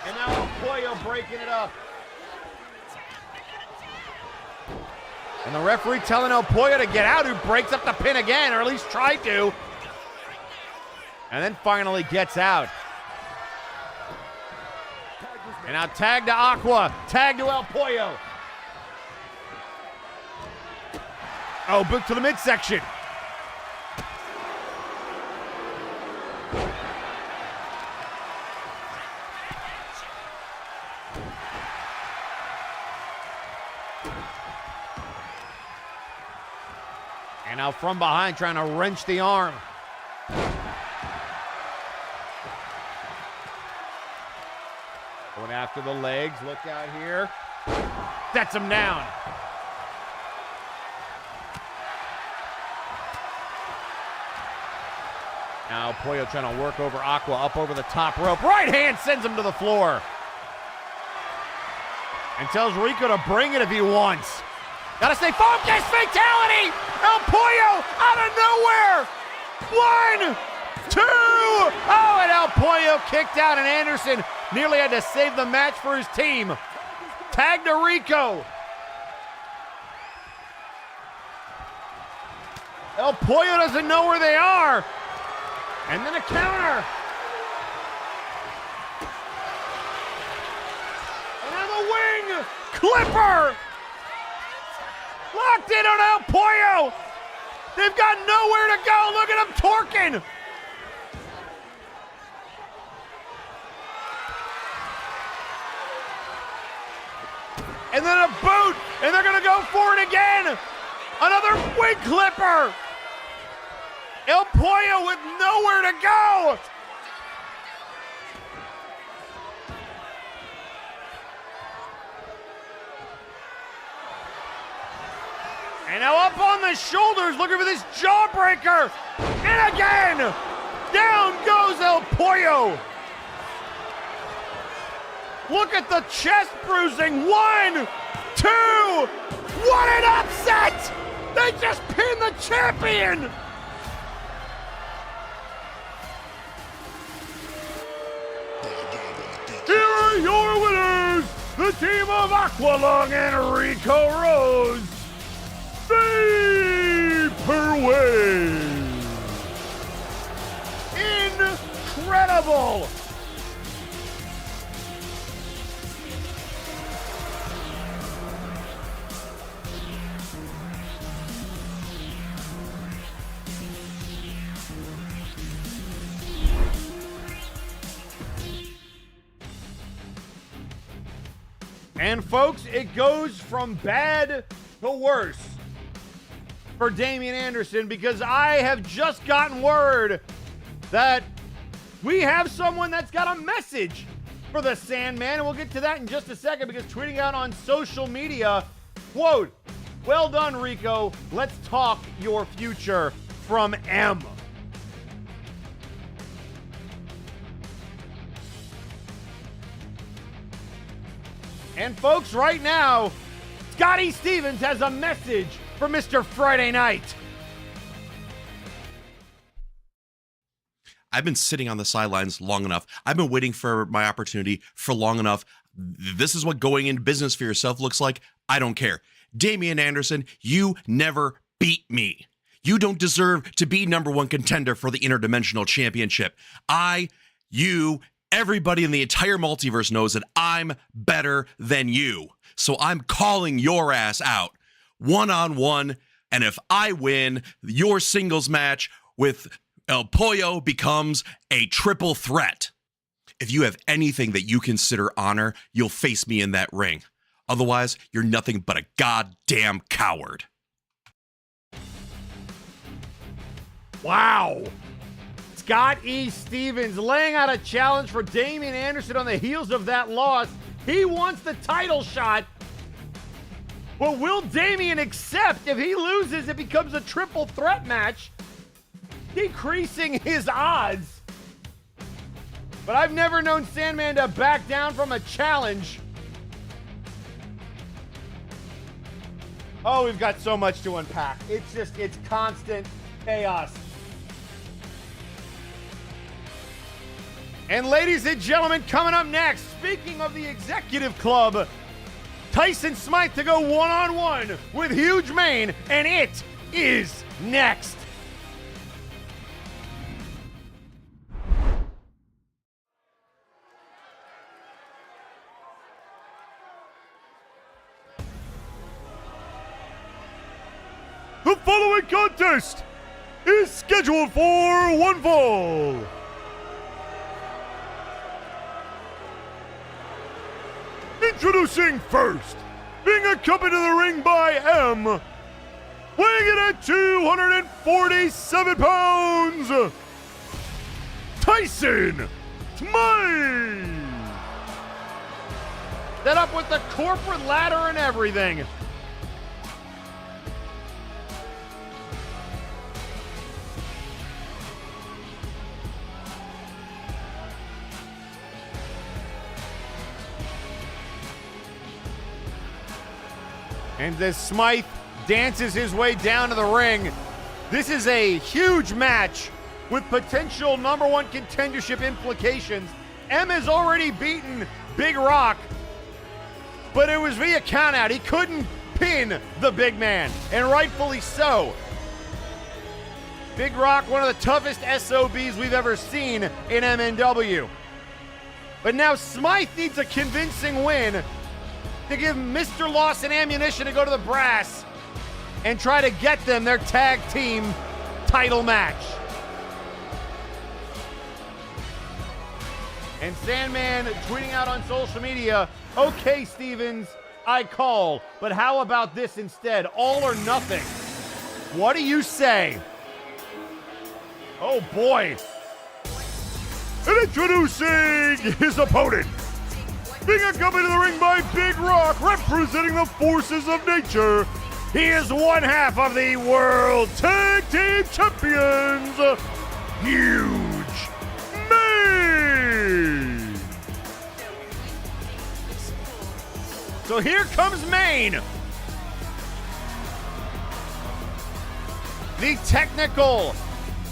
And now El Pollo breaking it up. And the referee telling El Pollo to get out, who breaks up the pin again, or at least tried to. And then finally gets out. And now tag to Aqua, tag to El Pollo. Oh, boot to the midsection. And now from behind, trying to wrench the arm. Going after the legs. Look out here. Sets him down. Now Pollo trying to work over Aqua, up over the top rope. Right hand sends him to the floor. And tells Rico to bring it if he wants. Gotta stay focused. Fatality. El Pollo out of nowhere. 1, 2. Oh, and El Pollo kicked out, and Anderson nearly had to save the match for his team. Tag to Rico. El Pollo doesn't know where they are. And then a counter. And now the wing. Clipper. Locked in on El Pollo. They've got nowhere to go. Look at them torquing. And then a boot. And they're going to go for it again. Another wing clipper. El Pollo with nowhere to go. And now up on the shoulders, looking for this jawbreaker. And again, down goes El Pollo. Look at the chest bruising. 1, 2. What an upset! They just pinned the champion. Here are your winners, the team of Aqualung and Rico Rose. Vaporwave. Incredible. And folks, it goes from bad to worse for Damian Anderson, because I have just gotten word that we have someone that's got a message for the Sandman, and we'll get to that in just a second, because tweeting out on social media, quote, "Well done, Rico. Let's talk your future," from M. And folks, right now, Scotty Stevens has a message for Mr. Friday Night. I've been sitting on the sidelines long enough. I've been waiting for my opportunity for long enough. This is what going into business for yourself looks like. I don't care. Damian Anderson, you never beat me. You don't deserve to be #1 contender for the Interdimensional Championship. Everybody in the entire multiverse knows that I'm better than you. So I'm calling your ass out one-on-one. And if I win, your singles match with El Pollo becomes a triple threat. If you have anything that you consider honor, you'll face me in that ring. Otherwise, you're nothing but a goddamn coward. Wow. Scott E. Stevens laying out a challenge for Damian Anderson on the heels of that loss. He wants the title shot. But will Damian accept? If he loses, it becomes a triple threat match, decreasing his odds. But I've never known Sandman to back down from a challenge. Oh, we've got so much to unpack. It's constant chaos. And ladies and gentlemen, coming up next, speaking of the Executive Club, Tyson Smythe to go one-on-one with Huge Mane, and it is next. The following contest is scheduled for one fall. Introducing first, being accompanied to the ring by M, weighing in at 247 pounds, Tyson Smythe. Set up with the corporate ladder and everything. And as Smythe dances his way down to the ring, this is a huge match with potential #1 contendership implications. M has already beaten Big Rock, but it was via countout. He couldn't pin the big man, and rightfully so. Big Rock, one of the toughest SOBs we've ever seen in MNW. But now Smythe needs a convincing win to give Mr. Lawson ammunition to go to the brass and try to get them their tag team title match. And Sandman tweeting out on social media, "Okay, Stevens, I call, but how about this instead? All or nothing." What do you say? Oh boy. And introducing his opponent, being accompanied to the ring by Big Rock, representing the forces of nature, he is one half of the World Tag Team Champions, Huge Mane. So here comes Mane. The technical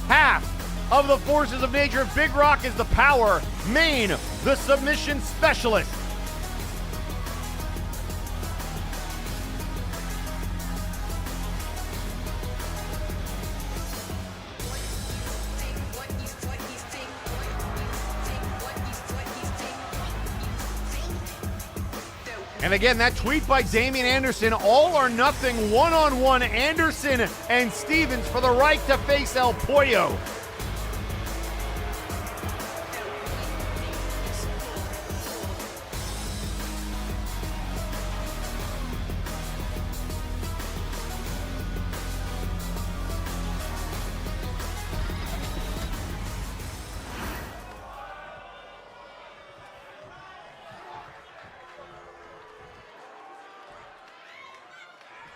half of the forces of nature. Big Rock is the power, Mane, the submission specialist. And again, that tweet by Damian Anderson, all or nothing, one-on-one Anderson and Stevens for the right to face El Pollo.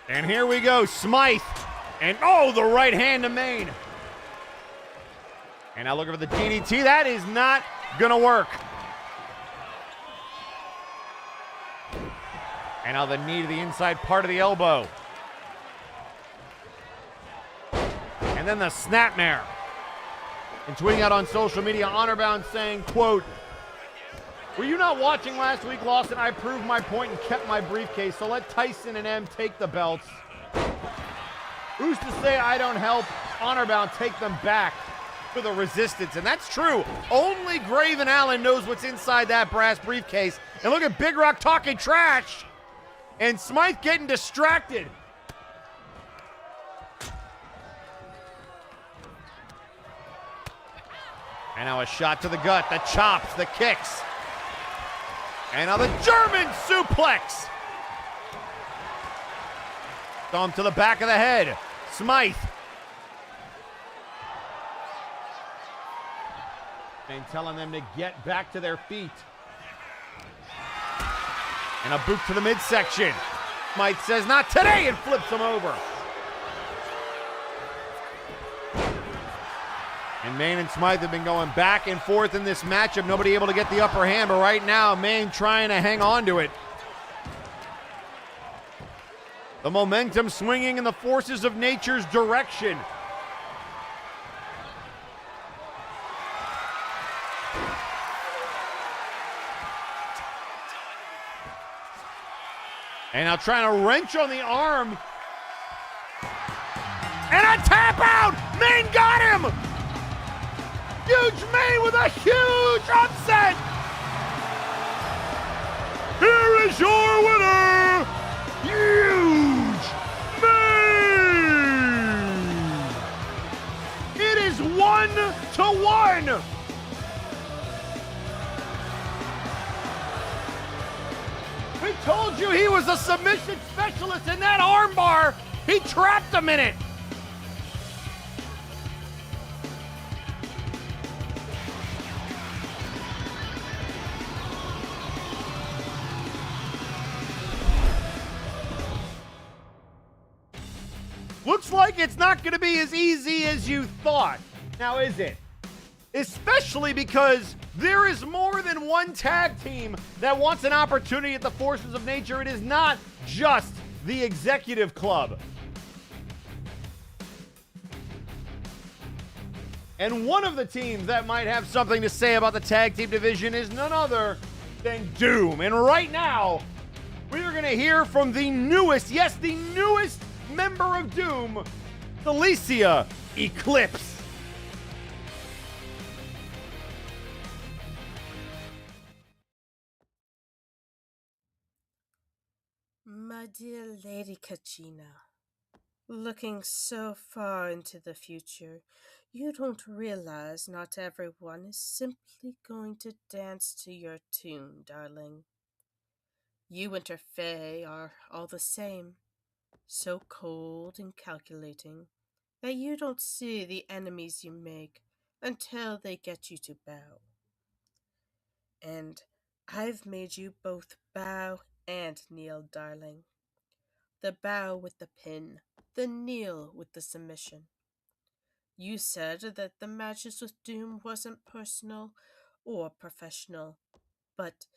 And here we go, Smythe, and oh, the right hand to Mane. And now looking for the DDT, that is not gonna work. And now the knee to the inside part of the elbow. And then the snapmare. And tweeting out on social media, Honorbound saying, quote, Were you not watching last week, Lawson? I proved my point and kept my briefcase, so let Tyson and M take the belts. Who's to say I don't help Honorbound take them back to the Resistance? And that's true. Only Graven Allen knows what's inside that brass briefcase. And look at Big Rock talking trash. And Smythe getting distracted. And now a shot to the gut, the chops, the kicks. And now the German suplex. Thumb to the back of the head. Smythe. And telling them to get back to their feet. And a boot to the midsection. Smythe says, not today, and flips him over. And Maine and Smythe have been going back and forth in this matchup. Nobody able to get the upper hand, but right now, Maine trying to hang on to it. The momentum swinging in the forces of nature's direction. And now trying to wrench on the arm. And a tap out! Maine got him! Huge Maine with a huge upset! Here is your winner, Huge Maine! It is 1-1! We told you he was a submission specialist in that armbar. He trapped him in it. Looks like it's not going to be as easy as you thought. Now, is it? Especially because there is more than one tag team that wants an opportunity at the forces of nature. It is not just the Executive Club. And one of the teams that might have something to say about the tag team division is none other than Doom. And right now, we are going to hear from the newest, yes, the newest member of Doom, Felicia Eclipse. My dear Lady Kachina, looking so far into the future, you don't realize not everyone is simply going to dance to your tune, darling. You and her Fae are all the same, so cold and calculating that you don't see the enemies you make until they get you to bow. And I've made you both bow and kneel, darling. The bow with the pin, the kneel with the submission. You said that the matches with Doom wasn't personal or professional, but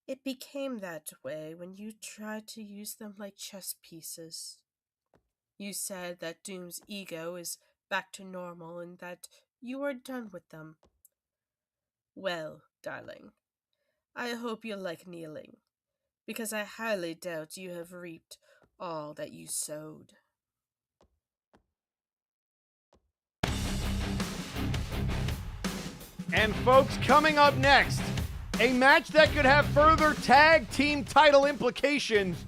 it became that way when you tried to use them like chess pieces. You said that Doom's ego is back to normal and that you are done with them. Well, darling, I hope you like kneeling, because I highly doubt you have reaped all that you sowed. And folks, coming up next, a match that could have further tag team title implications.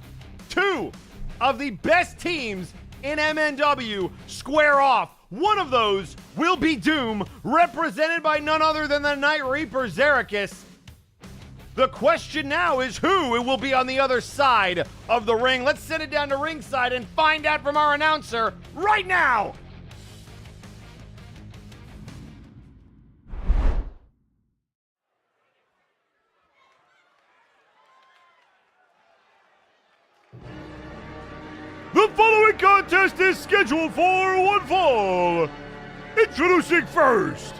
Two of the best teams in MNW square off. One of those will be Doom, represented by none other than the Night Reaper Xericus. The question now is who will be on the other side of the ring. Let's send it down to ringside and find out from our announcer right now. The following contest is scheduled for one fall. Introducing first,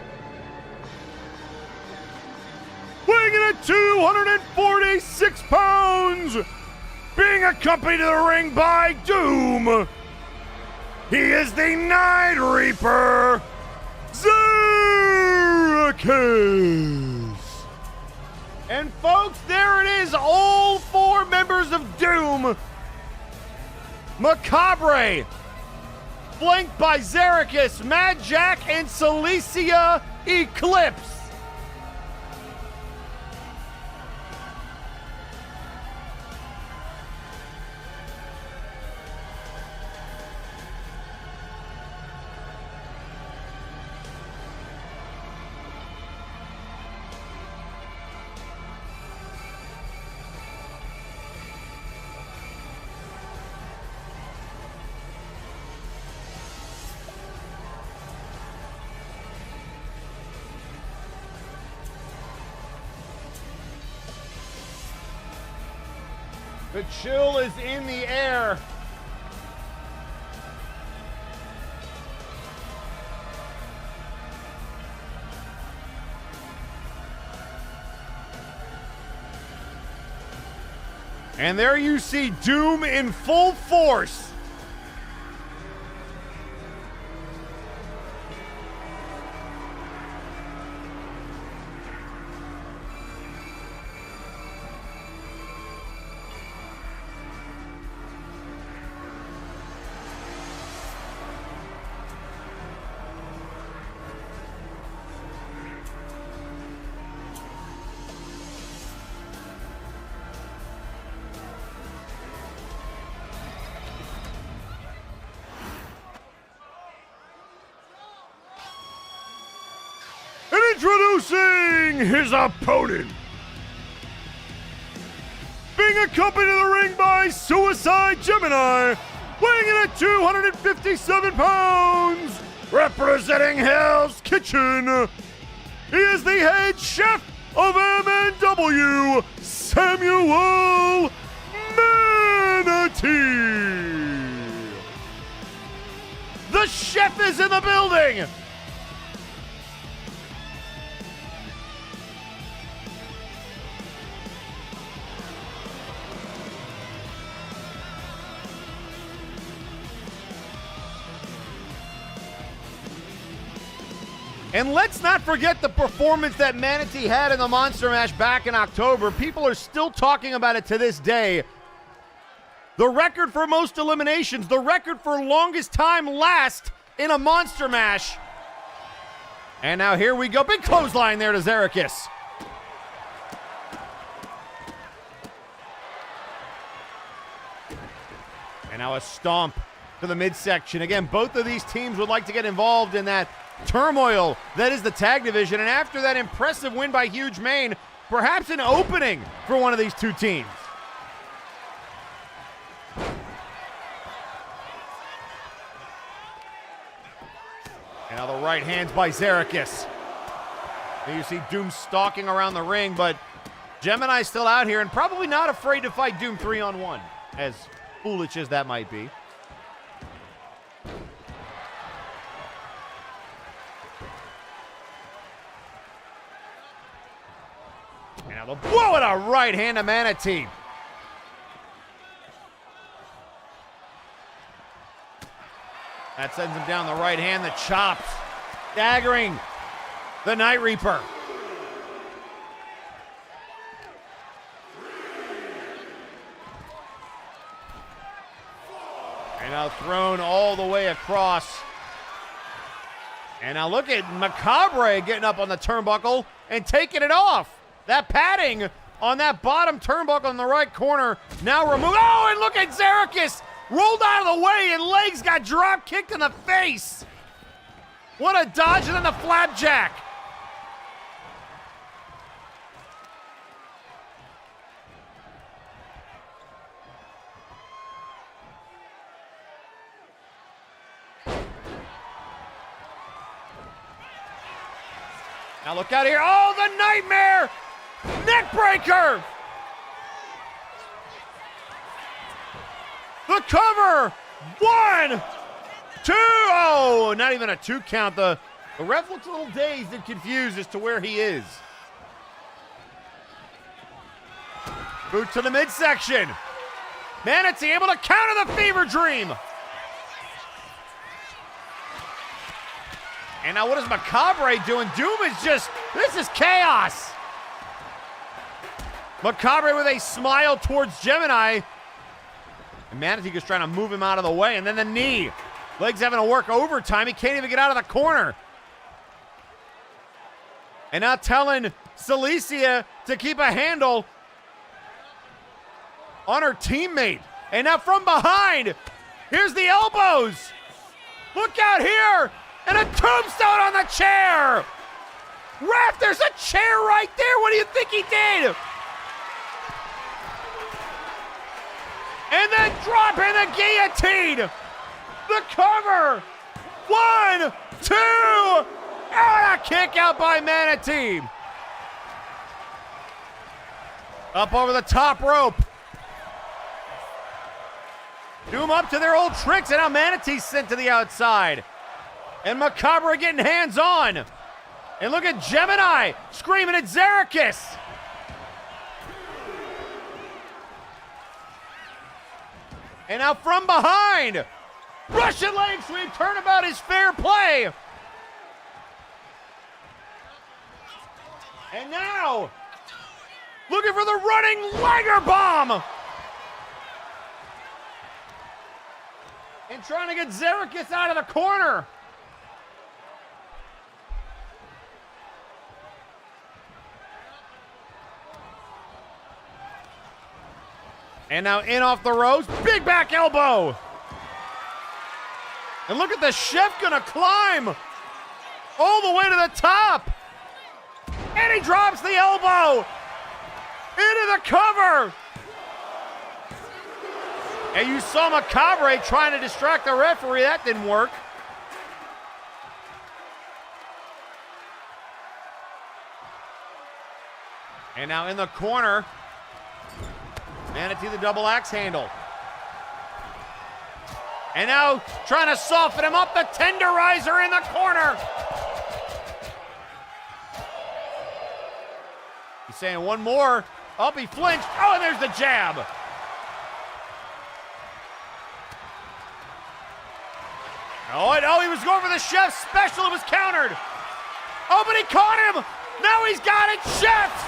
weighing in at 246 pounds, being accompanied to the ring by Doom. He is the Night Reaper, Xericus. And folks, there it is, all 4 members of Doom. Macabre, flanked by Zericus, Mad Jack, and Celicia Eclipse. The chill is in the air. And there you see Doom in full force. Introducing his opponent. Being accompanied to the ring by Suicide Gemini, weighing in at 257 pounds, representing Hell's Kitchen. He is the head chef of MNW, Samuel Manatee. The chef is in the building. And let's not forget the performance that Manatee had in the Monster Mash back in October. People are still talking about it to this day. The record for most eliminations, the record for longest time last in a Monster Mash. And now here we go. Big clothesline there to Zericus. And now a stomp to the midsection. Again, both of these teams would like to get involved in that turmoil that is the tag division, and after that impressive win by Huge Mane, perhaps an opening for one of these two teams. And now the right hands by Zericus. You see Doom stalking around the ring, but Gemini's still out here and probably not afraid to fight Doom 3-on-1, as foolish as that might be. And now the blow at a right hand to Manatee. That sends him down the right hand, the chops, daggering the Night Reaper. And now thrown all the way across. And now look at Macabre getting up on the turnbuckle and taking it off. That padding on that bottom turnbuckle in the right corner now removed. Oh, and look at Zericus rolled out of the way and legs got drop kicked in the face. What a dodge, and then the flapjack. Now look out here. Oh, the nightmare. Neckbreaker. The cover. 1, 2. Oh, not even a 2 count. The ref looks a little dazed and confused as to where he is. Boot to the midsection. Manatee able to counter the fever dream. And now what is Macabre doing? Doom is just, this is chaos. Macabre with a smile towards Gemini. And Manatee just trying to move him out of the way. And then the knee. Legs having to work overtime. He can't even get out of the corner. And now telling Celicia to keep a handle on her teammate. And now from behind, here's the elbows. Look out here. And a tombstone on the chair. Ref, there's a chair right there. What do you think he did? And then dropping the guillotine. The cover. 1, 2. And a kick out by Manatee. Up over the top rope. Do them up to their old tricks, and now Manatee's sent to the outside. And Macabre getting hands on. And look at Gemini screaming at Xerxes. And now from behind, Russian leg sweep, turnabout is fair play. And now, looking for the running Liger bomb. And trying to get Xerxes out of the corner. And now in off the ropes, big back elbow. And look at the chef gonna climb all the way to the top. And he drops the elbow into the cover. And you saw Macabre trying to distract the referee. That didn't work. And now in the corner, Manatee the double axe handle. And now trying to soften him up, the tenderizer in the corner. He's saying one more. Up, he flinched. Oh, and there's the jab. Oh, he was going for the chef's special. It was countered. Oh, but he caught him. Now he's got it. Chef's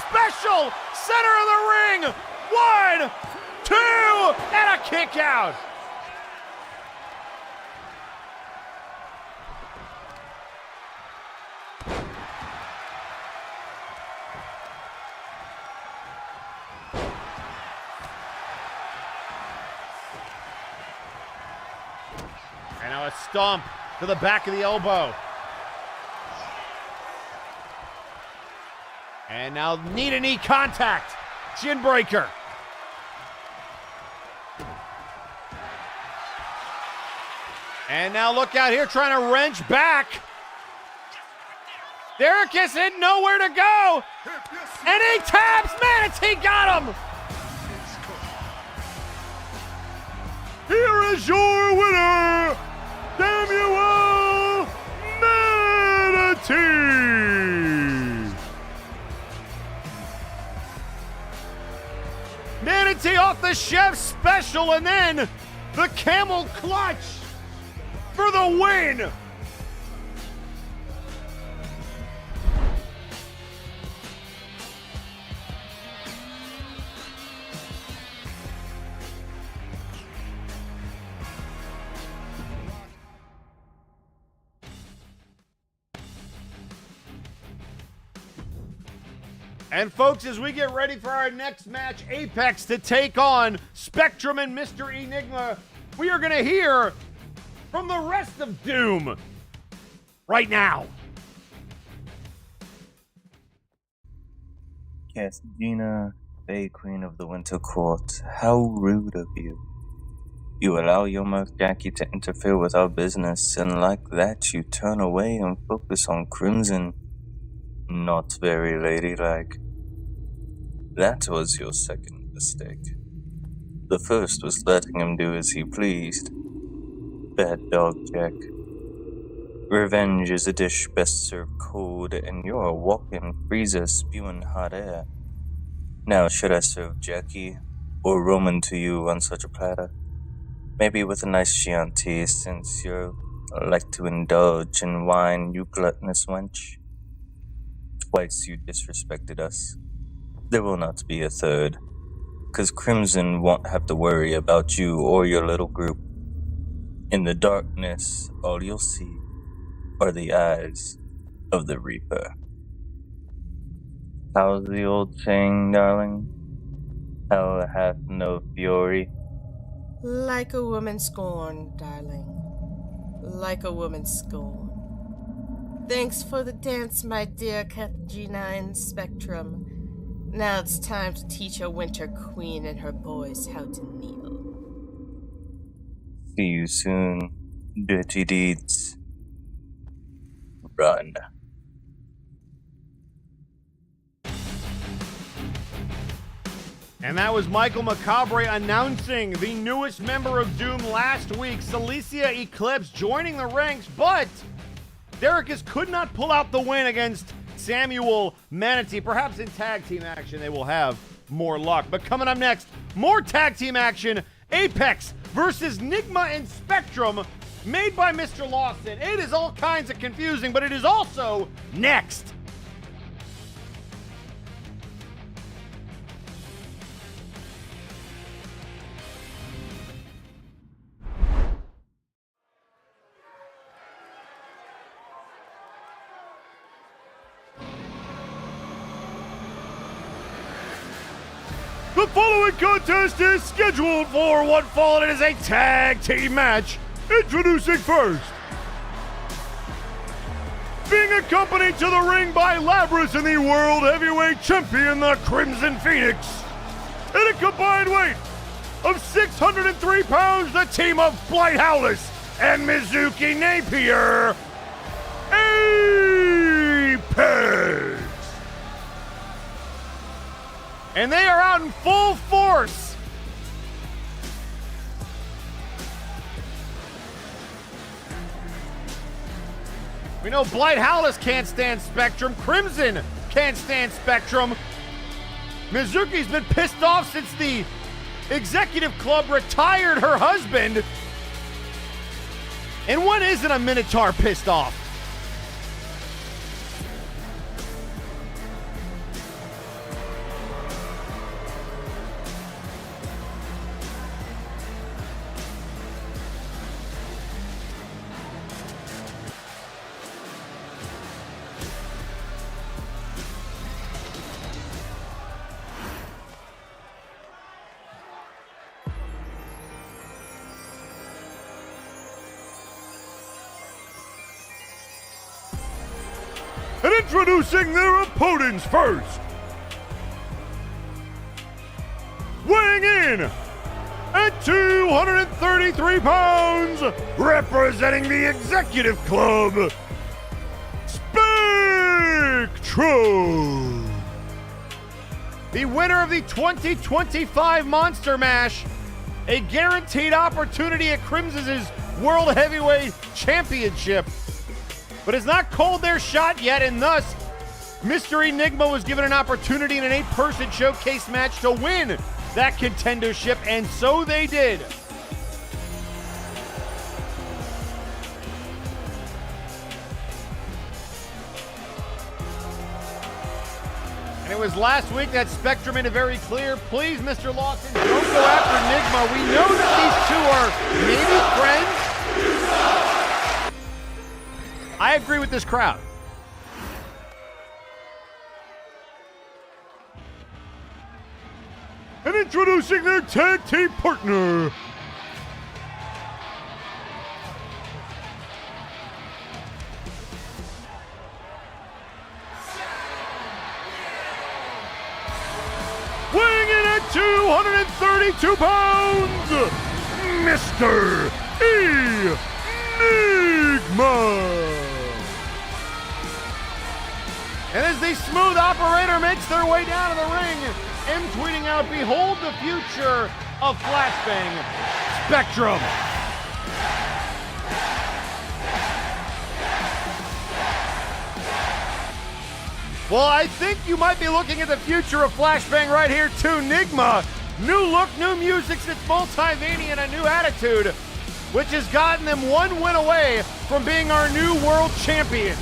special. Center of the ring. 1, 2, and a kick out. And now a stomp to the back of the elbow. And now knee-to-knee contact. Shin breaker. And now look out here trying to wrench back. Xerxes had nowhere to go. And he taps. Manatee got him. Here is your winner, Samuel Manatee. Manatee off the chef's special, and then the camel clutch for the win. And folks, as we get ready for our next match, Apex to take on Spectrum and Mr. Enigma, we are going to hear from the rest of Doom right now. Cassandra, Bay Queen of the Winter Court, how rude of you. You allow your Merc Jackie to interfere with our business, and like that you turn away and focus on Crimson. Not very ladylike. That was your second mistake. The first was letting him do as he pleased. Bad dog, Jack. Revenge is a dish best served cold, and you're a walking freezer spewing hot air. Now, should I serve Jackie or Roman to you on such a platter? Maybe with a nice Chianti, since you like to indulge in wine, you gluttonous wench. Twice you disrespected us. There will not be a third, because Crimson won't have to worry about you or your little group. In the darkness, all you'll see are the eyes of the Reaper. How's the old saying, darling? Hell hath no fury. Like a woman scorned, darling. Like a woman scorned. Thanks for the dance, my dear Katrina in Spectrum. Now it's time to teach our Winter Queen and her boys how to kneel. See you soon, dirty deeds. Run. And that was Michael Macabre announcing the newest member of Doom last week, Celicia Eclipse, joining the ranks, but Derekis could not pull out the win against Samuel Manatee. Perhaps in tag team action they will have more luck. But coming up next, more tag team action. Apex versus Nigma and Spectrum, made by Mr. Lawson. It is all kinds of confusing, but it is also next. The following contest is scheduled for one fall, and it is a tag team match. Introducing first, being accompanied to the ring by Labras and the World Heavyweight Champion, the Crimson Phoenix. At a combined weight of 603 pounds, the team of Blight Howlis and Mizuki Napier, Apex. And they are out in full force. We know Blight Howlis can't stand Spectrum. Crimson can't stand Spectrum. Mizuki's been pissed off since the executive club retired her husband. And when isn't a Minotaur pissed off? And introducing their opponents first, weighing in at 233 pounds, representing the Executive Club, Spectrum. The winner of the 2025 Monster Mash, a guaranteed opportunity at Crimson's World Heavyweight Championship, but has not called their shot yet, and thus Mr. Enigma was given an opportunity in an 8-person showcase match to win that contendership, and so they did. And it was last week that Spectrum made it very clear, please, Mr. Lawson, don't go after Enigma. We know that these two are maybe friends. I agree with this crowd. And introducing their tag team partner, weighing in at 232 pounds, Mr. Enigma. And as the smooth operator makes their way down to the ring, M tweeting out, behold the future of Flashbang Spectrum. Well, I think you might be looking at the future of Flashbang right here too. Nigma, new look, new music, since Multivania, and a new attitude, which has gotten them one win away from being our new world champion.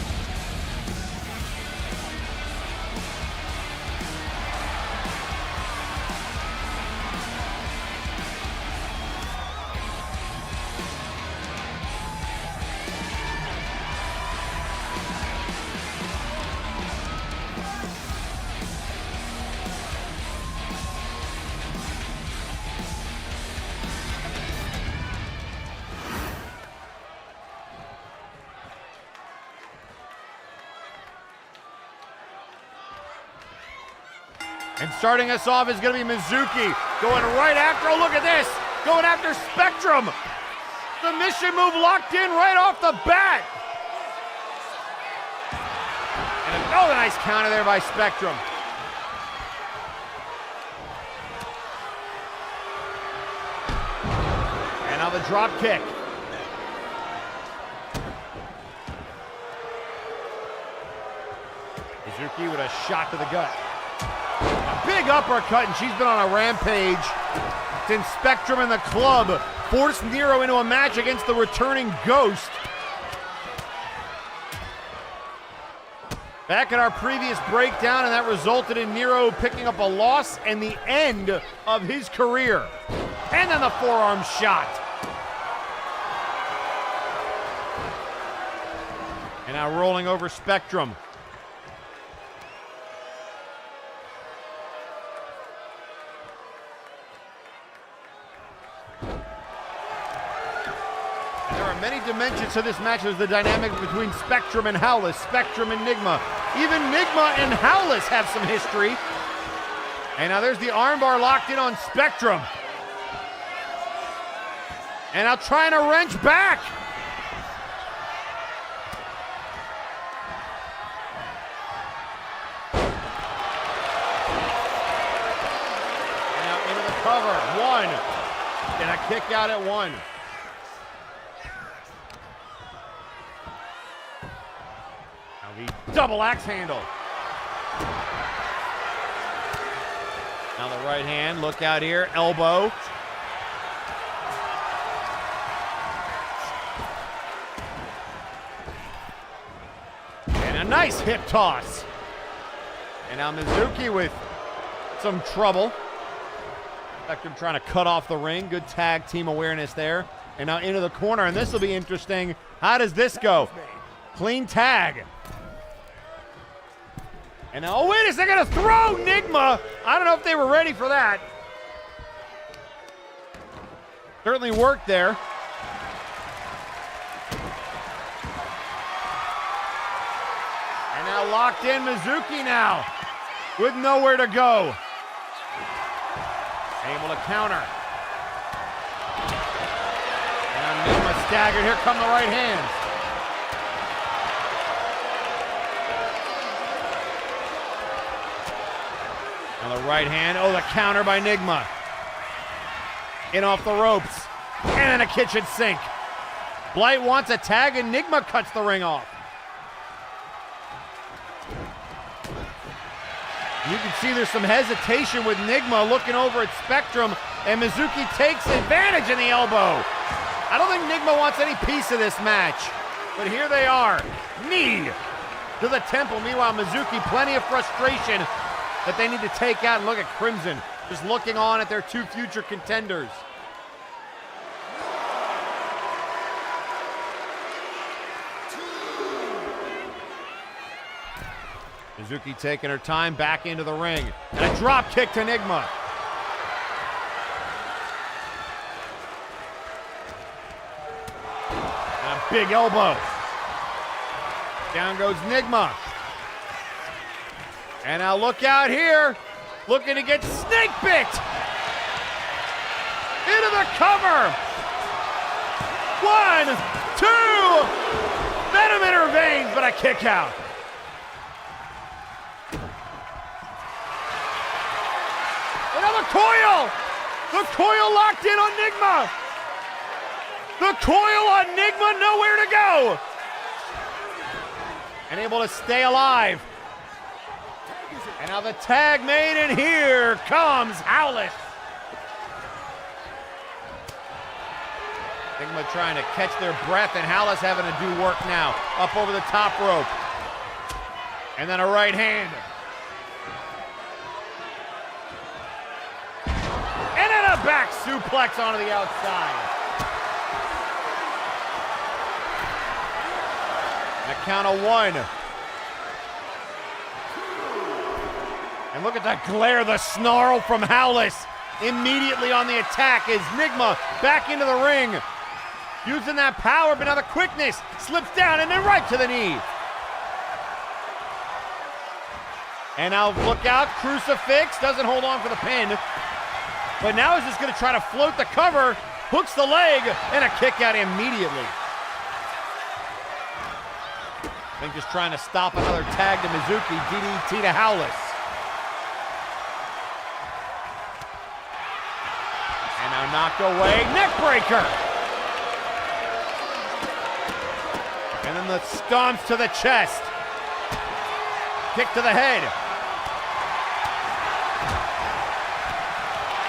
And starting us off is going to be Mizuki going right after, oh look at this, going after Spectrum. The mission move locked in right off the bat. And a nice counter there by Spectrum. And now the drop kick. Mizuki with a shot to the gut. A big uppercut, and she's been on a rampage since Spectrum and the club forced Nero into a match against the returning Ghost. Back in our previous breakdown, and that resulted in Nero picking up a loss and the end of his career. And then the forearm shot. And now rolling over Spectrum. Many dimensions to this match. There's the dynamic between Spectrum and Howless, Spectrum and Nigma. Even Nigma and Howless have some history. And now there's the armbar locked in on Spectrum. And now trying to wrench back. And now into the cover. One. And a kick out at one. Double axe handle. Now the right hand, look out here, elbow. And a nice hip toss. And now Mizuki with some trouble. Spectrum trying to cut off the ring. Good tag team awareness there. And now into the corner, and this will be interesting. How does this go? Clean tag. And now, oh wait a second, a throw, Nigma. I don't know if they were ready for that. Certainly worked there. And now locked in Mizuki now, with nowhere to go. Able to counter. And now Nigma staggered, here come the right hands. On the right hand, oh, the counter by Nigma. In off the ropes, and then a kitchen sink. Blight wants a tag, and Nigma cuts the ring off. You can see there's some hesitation with Nigma looking over at Spectrum, and Mizuki takes advantage in the elbow. I don't think Nigma wants any piece of this match, but here they are. Knee to the temple. Meanwhile, Mizuki, plenty of frustration that they need to take out. And look at Crimson just looking on at their two future contenders. Mizuki taking her time back into the ring. And a drop kick to Nigma. And a big elbow. Down goes Nigma. And now look out here, looking to get snake bit. Into the cover. 1, 2. Venom intervenes, but a kick out. Another coil. The coil locked in on Nigma. The coil on Nigma, nowhere to go. And able to stay alive. And now the tag made, and here comes Howless. Nigma trying to catch their breath, and Howless having to do work now. Up over the top rope. And then a right hand. And then a back suplex onto the outside. And a count of 1. And look at that glare, the snarl from Howless. Immediately on the attack is Nigma back into the ring. Using that power, but now the quickness slips down and then right to the knee. And now look out, crucifix, doesn't hold on for the pin. But now he's just gonna try to float the cover, hooks the leg, and a kick out immediately. I think just trying to stop another tag to Mizuki, DDT to Howless. And now knocked away, neck breaker. And then the stomps to the chest. Kick to the head.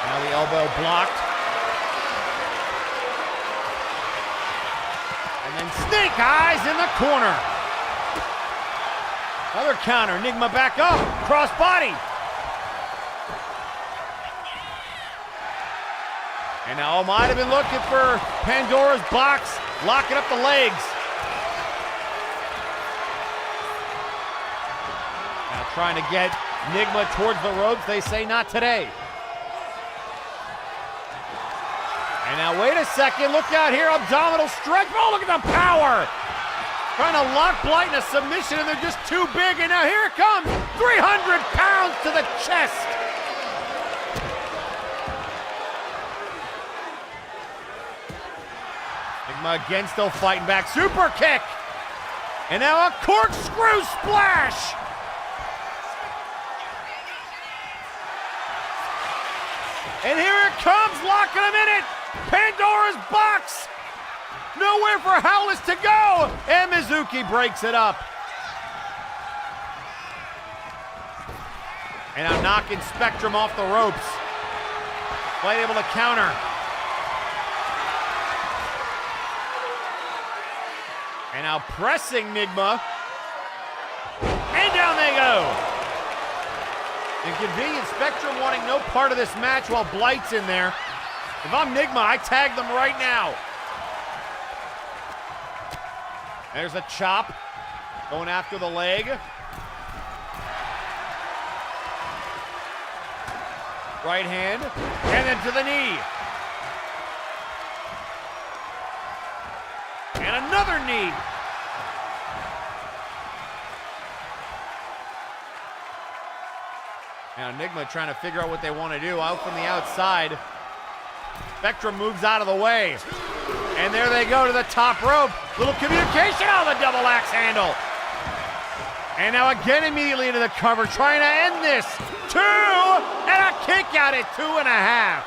Now the elbow blocked. And then snake eyes in the corner. Another counter, Enigma back up, cross body. And now might have been looking for Pandora's box, locking up the legs. Now trying to get Enigma towards the ropes, they say not today. And now wait a second, look out here, abdominal stretch. Oh, look at the power. Trying to lock Blight in a submission, and they're just too big. And now here it comes, 300 pounds to the chest. Enigma again still fighting back, super kick. And now a corkscrew splash. And here it comes, locking him in it. Pandora's box. Nowhere for Howless to go. And Mizuki breaks it up. And now knocking Spectrum off the ropes. Blight able to counter. And now pressing Enigma. And down they go. Inconvenient, Spectrum wanting no part of this match while Blight's in there. If I'm Enigma, I tag them right now. There's a chop. Going after the leg. Right hand. And then to the knee. And another knee. Now Enigma trying to figure out what they want to do. Out from the outside. Spectrum moves out of the way. And there they go to the top rope. Little communication on the double axe handle. And now again immediately into the cover, trying to end this. 2, and a kick out at 2.5.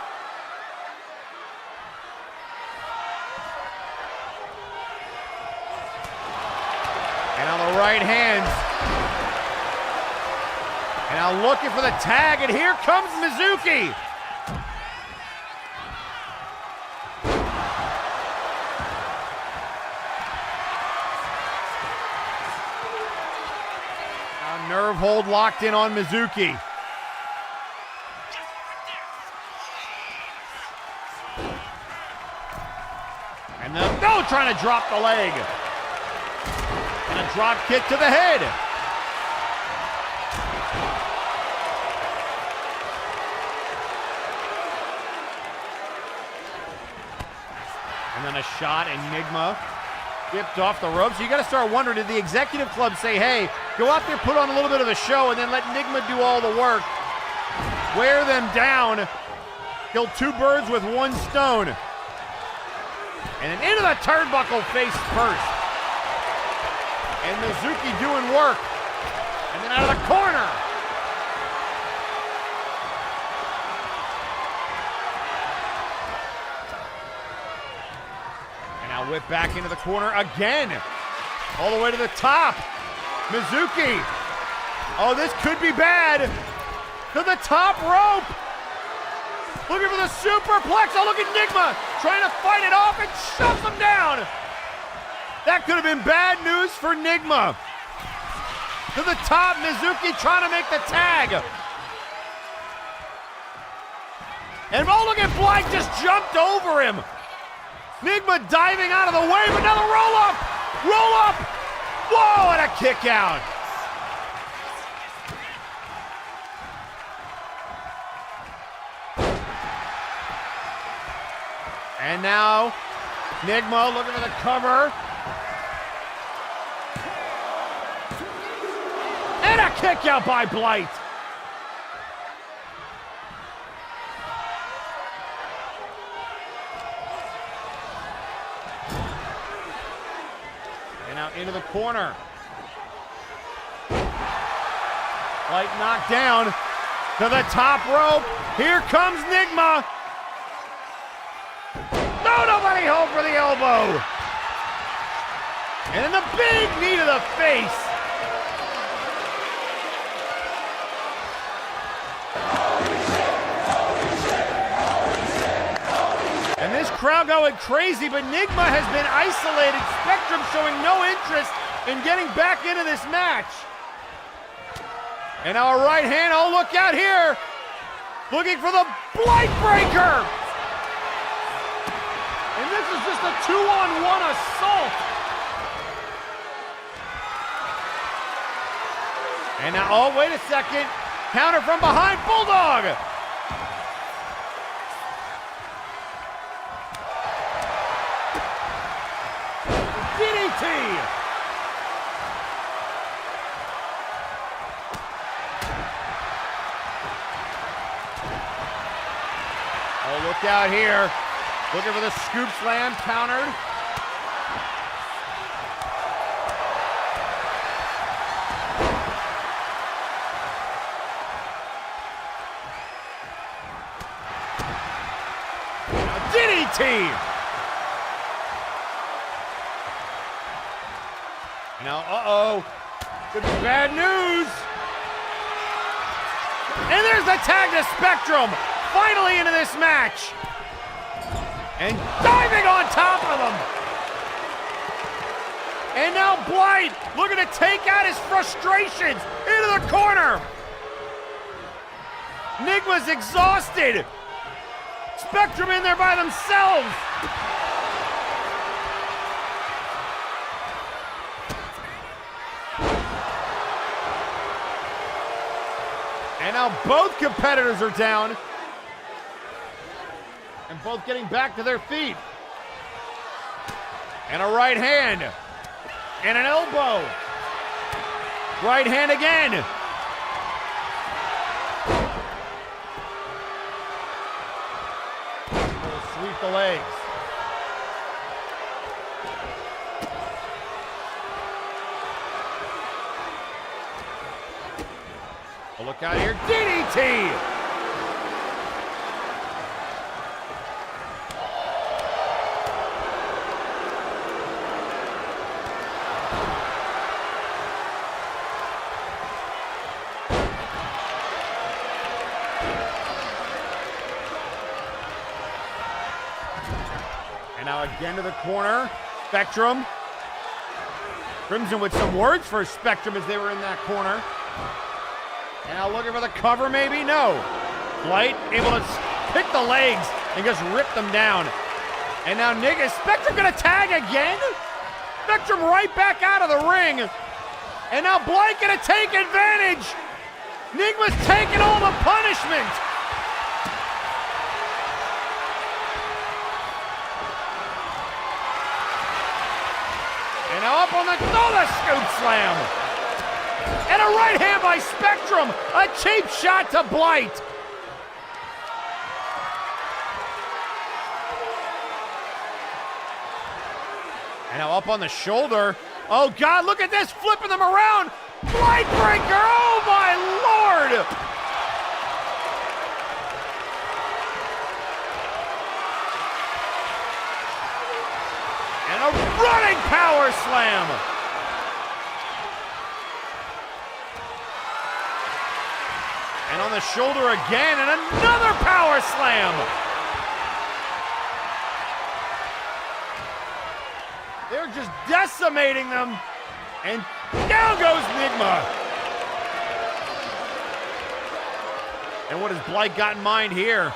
And on the right hands. And now looking for the tag, and here comes Mizuki. Now nerve hold locked in on Mizuki. And then, no, trying to drop the leg. And a drop kick to the head. And then a shot, Enigma dipped off the ropes. You got to start wondering, did the executive club say, hey, go out there, put on a little bit of a show, and then let Enigma do all the work, wear them down, kill 2 birds with 1 stone. And then into the turnbuckle face first. And Mizuki doing work. And then out of the corner. And now whip back into the corner again. All the way to the top. Mizuki. Oh, this could be bad. To the top rope. Looking for the superplex. Oh, look at Enigma trying to fight it off and shoves him down. That could have been bad news for Enigma. To the top, Mizuki trying to make the tag. And oh, look at Blight just jumped over him. Enigma diving out of the way, but now the roll up. Roll up. Whoa, and a kick out. And now, Enigma looking for the cover. And a a kick out by Blight. And now into the corner. Blight knocked down to the top rope. Here comes Nigma. No, nobody home for the elbow. And then the big knee to the face. And this crowd going crazy, but Nigma has been isolated. Spectrum showing no interest in getting back into this match. And now a right hand, oh look out here. Looking for the Blight Breaker. And this is just a 2-on-1 assault. And now, oh, wait a second. Counter from behind, Bulldog. DDT. Oh, look out here. Looking for the scoop slam, countered. DDT! Now, uh-oh. Could be bad news. And there's the tag to Spectrum. Finally into this match. And diving on top of him. And now Blight looking to take out his frustrations into the corner. Nigma's exhausted. Spectrum in there by themselves. And now both competitors are down. And both getting back to their feet. And a right hand. And an elbow. Right hand again. Sweep the legs. Oh, look out here. DDT! And now again to the corner. Spectrum. Crimson with some words for Spectrum as they were in that corner. And now looking for the cover, maybe? No. Blight able to pick the legs and just rip them down. And now Nick, is Spectrum gonna tag again? Spectrum right back out of the ring. And now Blight gonna take advantage. Nigma's taking all the punishment. And now up on the scoop slam. And a right hand by Spectrum. A cheap shot to Blight. And now up on the shoulder. Oh God, look at this, flipping them around. Blight Breaker, oh my Lord. And a running power slam. And on the shoulder again, and another power slam. They're just decimating them. And down goes Nigma. And what has Blight got in mind here?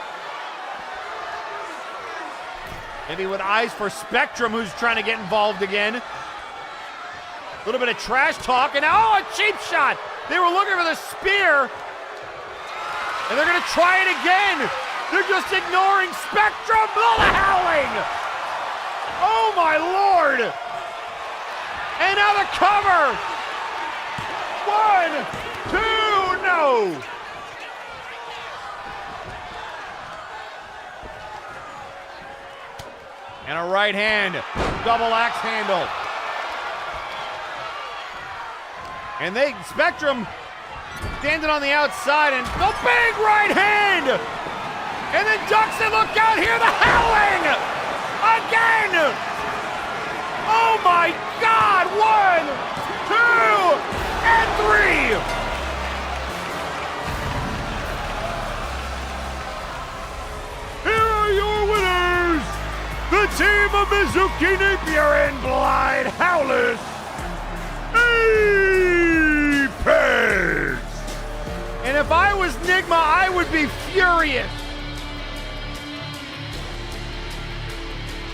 Maybe with eyes for Spectrum, who's trying to get involved again. A little bit of trash talk, and oh, a cheap shot. They were looking for the spear. And they're going to try it again. They're just ignoring Spectrum. Oh, the howling. Oh, my Lord. And now the cover. 1, 2, no! And a right hand, double axe handle. And Spectrum standing on the outside and the big right hand! And then ducks it, look out here, the howling! Again! Oh my God! 1, 2, and 3! Here are your winners! The team of Mizuki Napier and Blind Howlers! Apex! And if I was Nigma, I would be furious.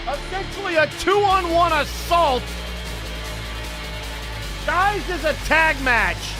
Essentially a 2-on-1 assault guised as a tag match.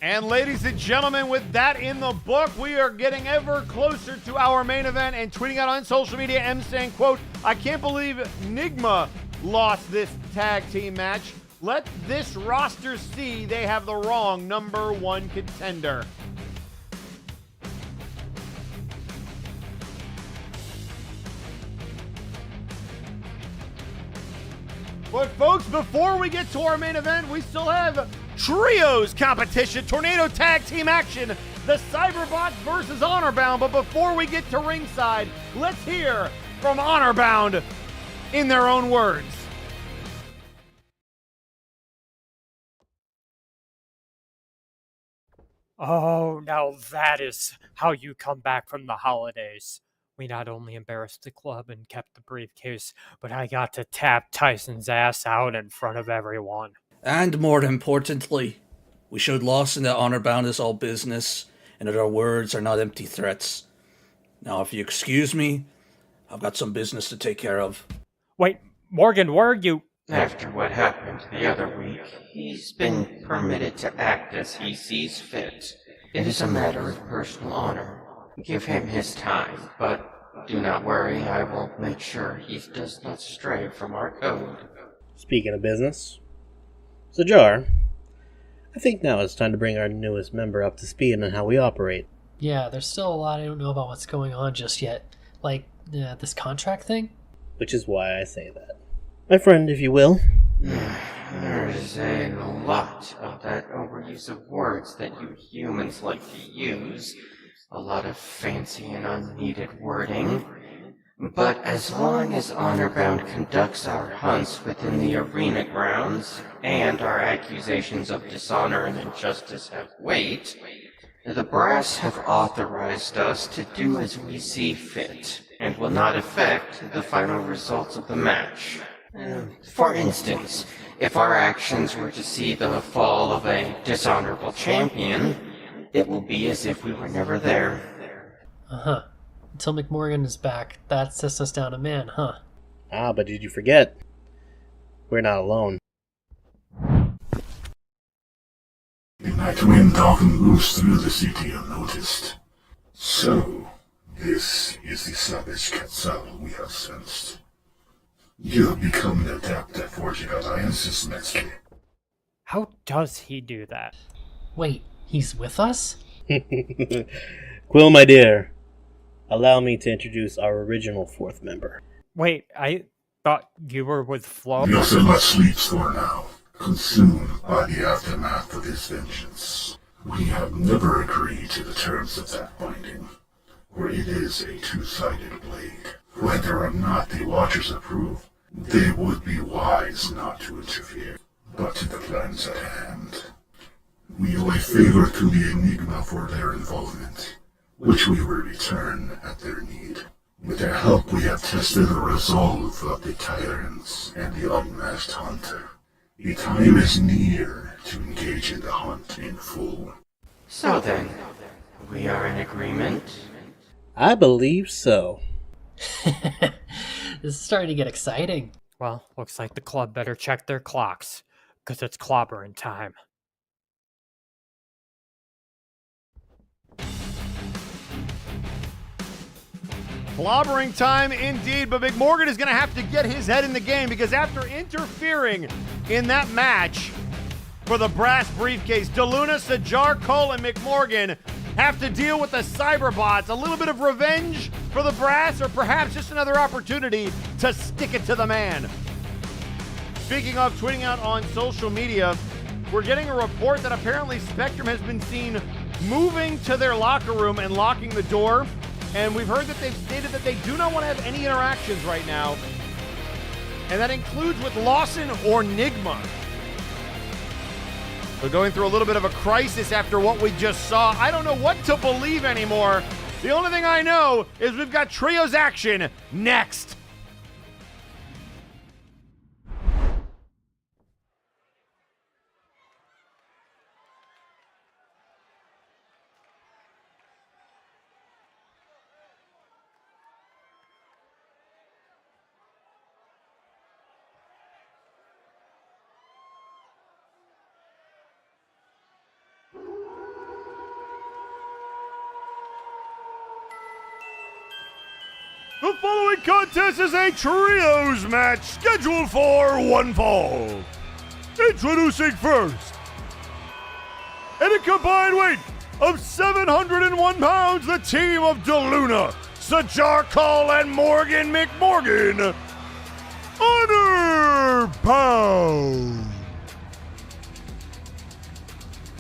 And ladies and gentlemen, with that in the book, we are getting ever closer to our main event, and tweeting out on social media, M saying, quote, I can't believe Nigma lost this tag team match. Let this roster see they have the wrong #1 contender. But folks, before we get to our main event, we still have trios competition, tornado tag team action, the Cyberbots versus Honorbound. But before we get to ringside, let's hear from Honorbound in their own words. Oh, now that is how you come back from the holidays. We not only embarrassed the club and kept the briefcase, but I got to tap Tyson's ass out in front of everyone. And more importantly, we showed Lawson that honor bound is all business, and that our words are not empty threats. Now, if you excuse me, I've got some business to take care of. Wait, Morgan, where are you? After what happened the other week, he's been permitted to act as he sees fit. It is a matter of personal honor. Give him his time, but do not worry, I will make sure he does not stray from our code. Speaking of business, so Jar, I think now it's time to bring our newest member up to speed on how we operate. Yeah, there's still a lot I don't know about what's going on just yet. Like, this contract thing? Which is why I say that. My friend, if you will. There is a lot of that overuse of words that you humans like to use. A lot of fancy and unneeded wording. But as long as Honorbound conducts our hunts within the arena grounds, and our accusations of dishonor and injustice have weight, the brass have authorized us to do as we see fit, and will not affect the final results of the match. For instance, if our actions were to see the fall of a dishonorable champion, it will be as if we were never there. Uh-huh. Until McMorgan is back, that sets us down a man, huh? Ah, but did you forget? We're not alone. The night wind often moves through the city unnoticed. So, this is the savage Quetzal we have sensed. You have become an adept at forging alliances, Metzke. How does he do that? Wait, he's with us? Quill, my dear, allow me to introduce our original fourth member. Wait, I thought you were with Flo? Yoselma sleeps for now, consumed by the aftermath of his vengeance. We have never agreed to the terms of that binding, for it is a two-sided blade. Whether or not the Watchers approve, they would be wise not to interfere. But to the plans at hand, we owe a favor to the Enigma for their involvement, which we will return at their need. With their help, we have tested the resolve of the tyrants and the unmasked hunter. The time is near to engage in the hunt in full. So then, we are in agreement? I believe so. This is starting to get exciting. Well, looks like the club better check their clocks, because it's clobbering time. Clobbering time indeed, but McMorgan is going to have to get his head in the game because after interfering in that match for the brass briefcase, DeLuna, Sajar, Cole, and McMorgan have to deal with the Cyberbots. A little bit of revenge for the brass, or perhaps just another opportunity to stick it to the man. Speaking of tweeting out on social media, we're getting a report that apparently Spectrum has been seen moving to their locker room and locking the door. And we've heard that they've stated that they do not want to have any interactions right now. And that includes with Lawson or Nigma. They're going through a little bit of a crisis after what we just saw. I don't know what to believe anymore. The only thing I know is we've got Trios action next. The following contest is a trios match scheduled for one fall. Introducing first, at a combined weight of 701 pounds, the team of DeLuna, Sajar Call, and Morgan McMorgan. Honor Bound.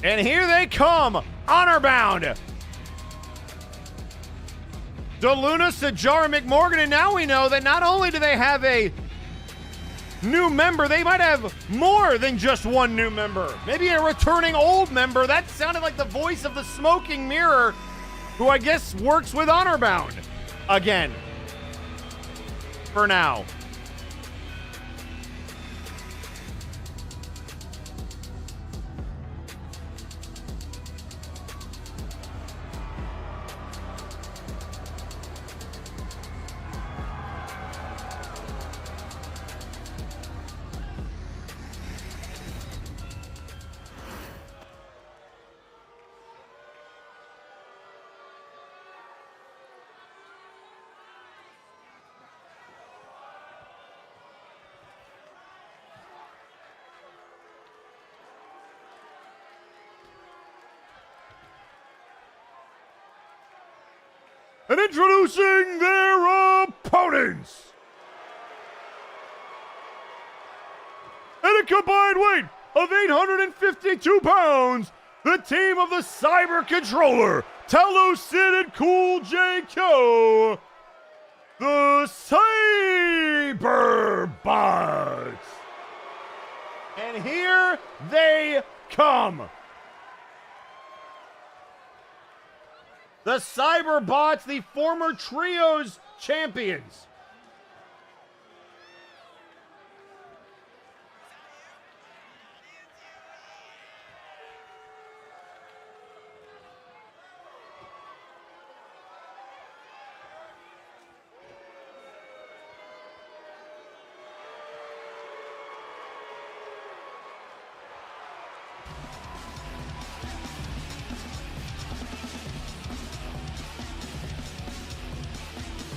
And here they come, Honor Bound. DeLuna, Sajar, and McMorgan, and now we know that not only do they have a new member, they might have more than just one new member. Maybe a returning old member. That sounded like the voice of the Smoking Mirror, who I guess works with Honor Bound again. For now. And introducing their opponents. At a combined weight of 852 pounds, the team of the Cyber Controller, Tello Sid and Cool J Kyo, the Cyberbots. And here they come. The Cyberbots, the former Trios champions.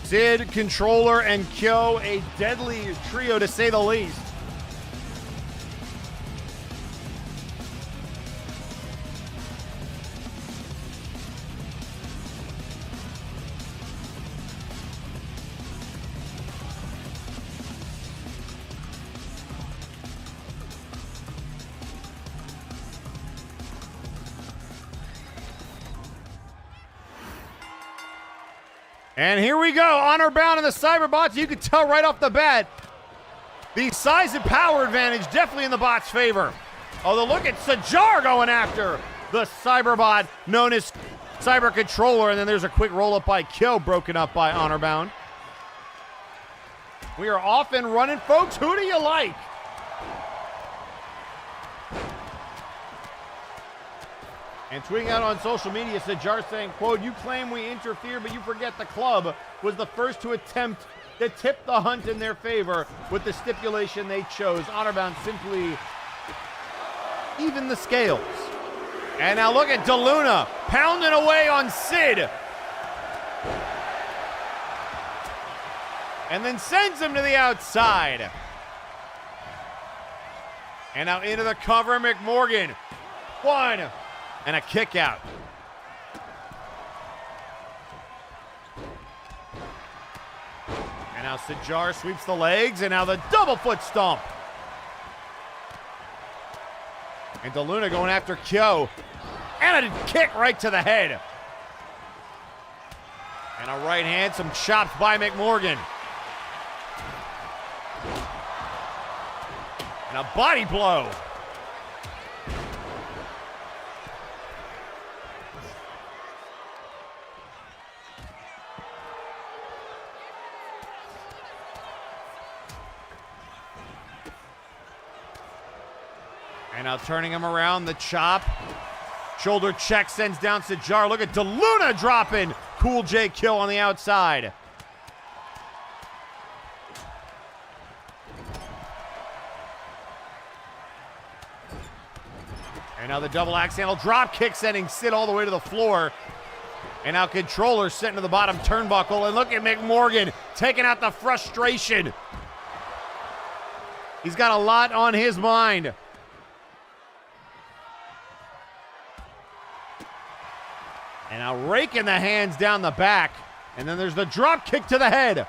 Sid, Controller, and Kyo, a deadly trio to say the least. And here we go, Honor Bound and the Cyberbots. You can tell right off the bat, the size and power advantage definitely in the bots' favor. Although look at Sajar going after the Cyberbot known as Cyber Controller, and then there's a quick roll-up by Kyo, broken up by Honor Bound. We are off and running, folks. Who do you like? And tweeting out on social media, Sajar saying, quote, "You claim we interfere, but you forget the club was the first to attempt to tip the hunt in their favor with the stipulation they chose. Honorbound simply even the scales. And now look at DeLuna pounding away on Sid. And then sends him to the outside. And now into the cover, McMorgan. One. And a kick out. And now Sajar sweeps the legs, and now the double foot stomp. And DeLuna going after Kyo. And a kick right to the head. And a right hand, some chops by McMorgan. And a body blow. And now turning him around, the chop. Shoulder check sends down Sajar. Look at DeLuna dropping. Cool J kill on the outside. And now the double axe handle drop kick sending Sid all the way to the floor. And now Controller sitting to the bottom turnbuckle. And look at McMorgan taking out the frustration. He's got a lot on his mind. And now raking the hands down the back. And then there's the drop kick to the head.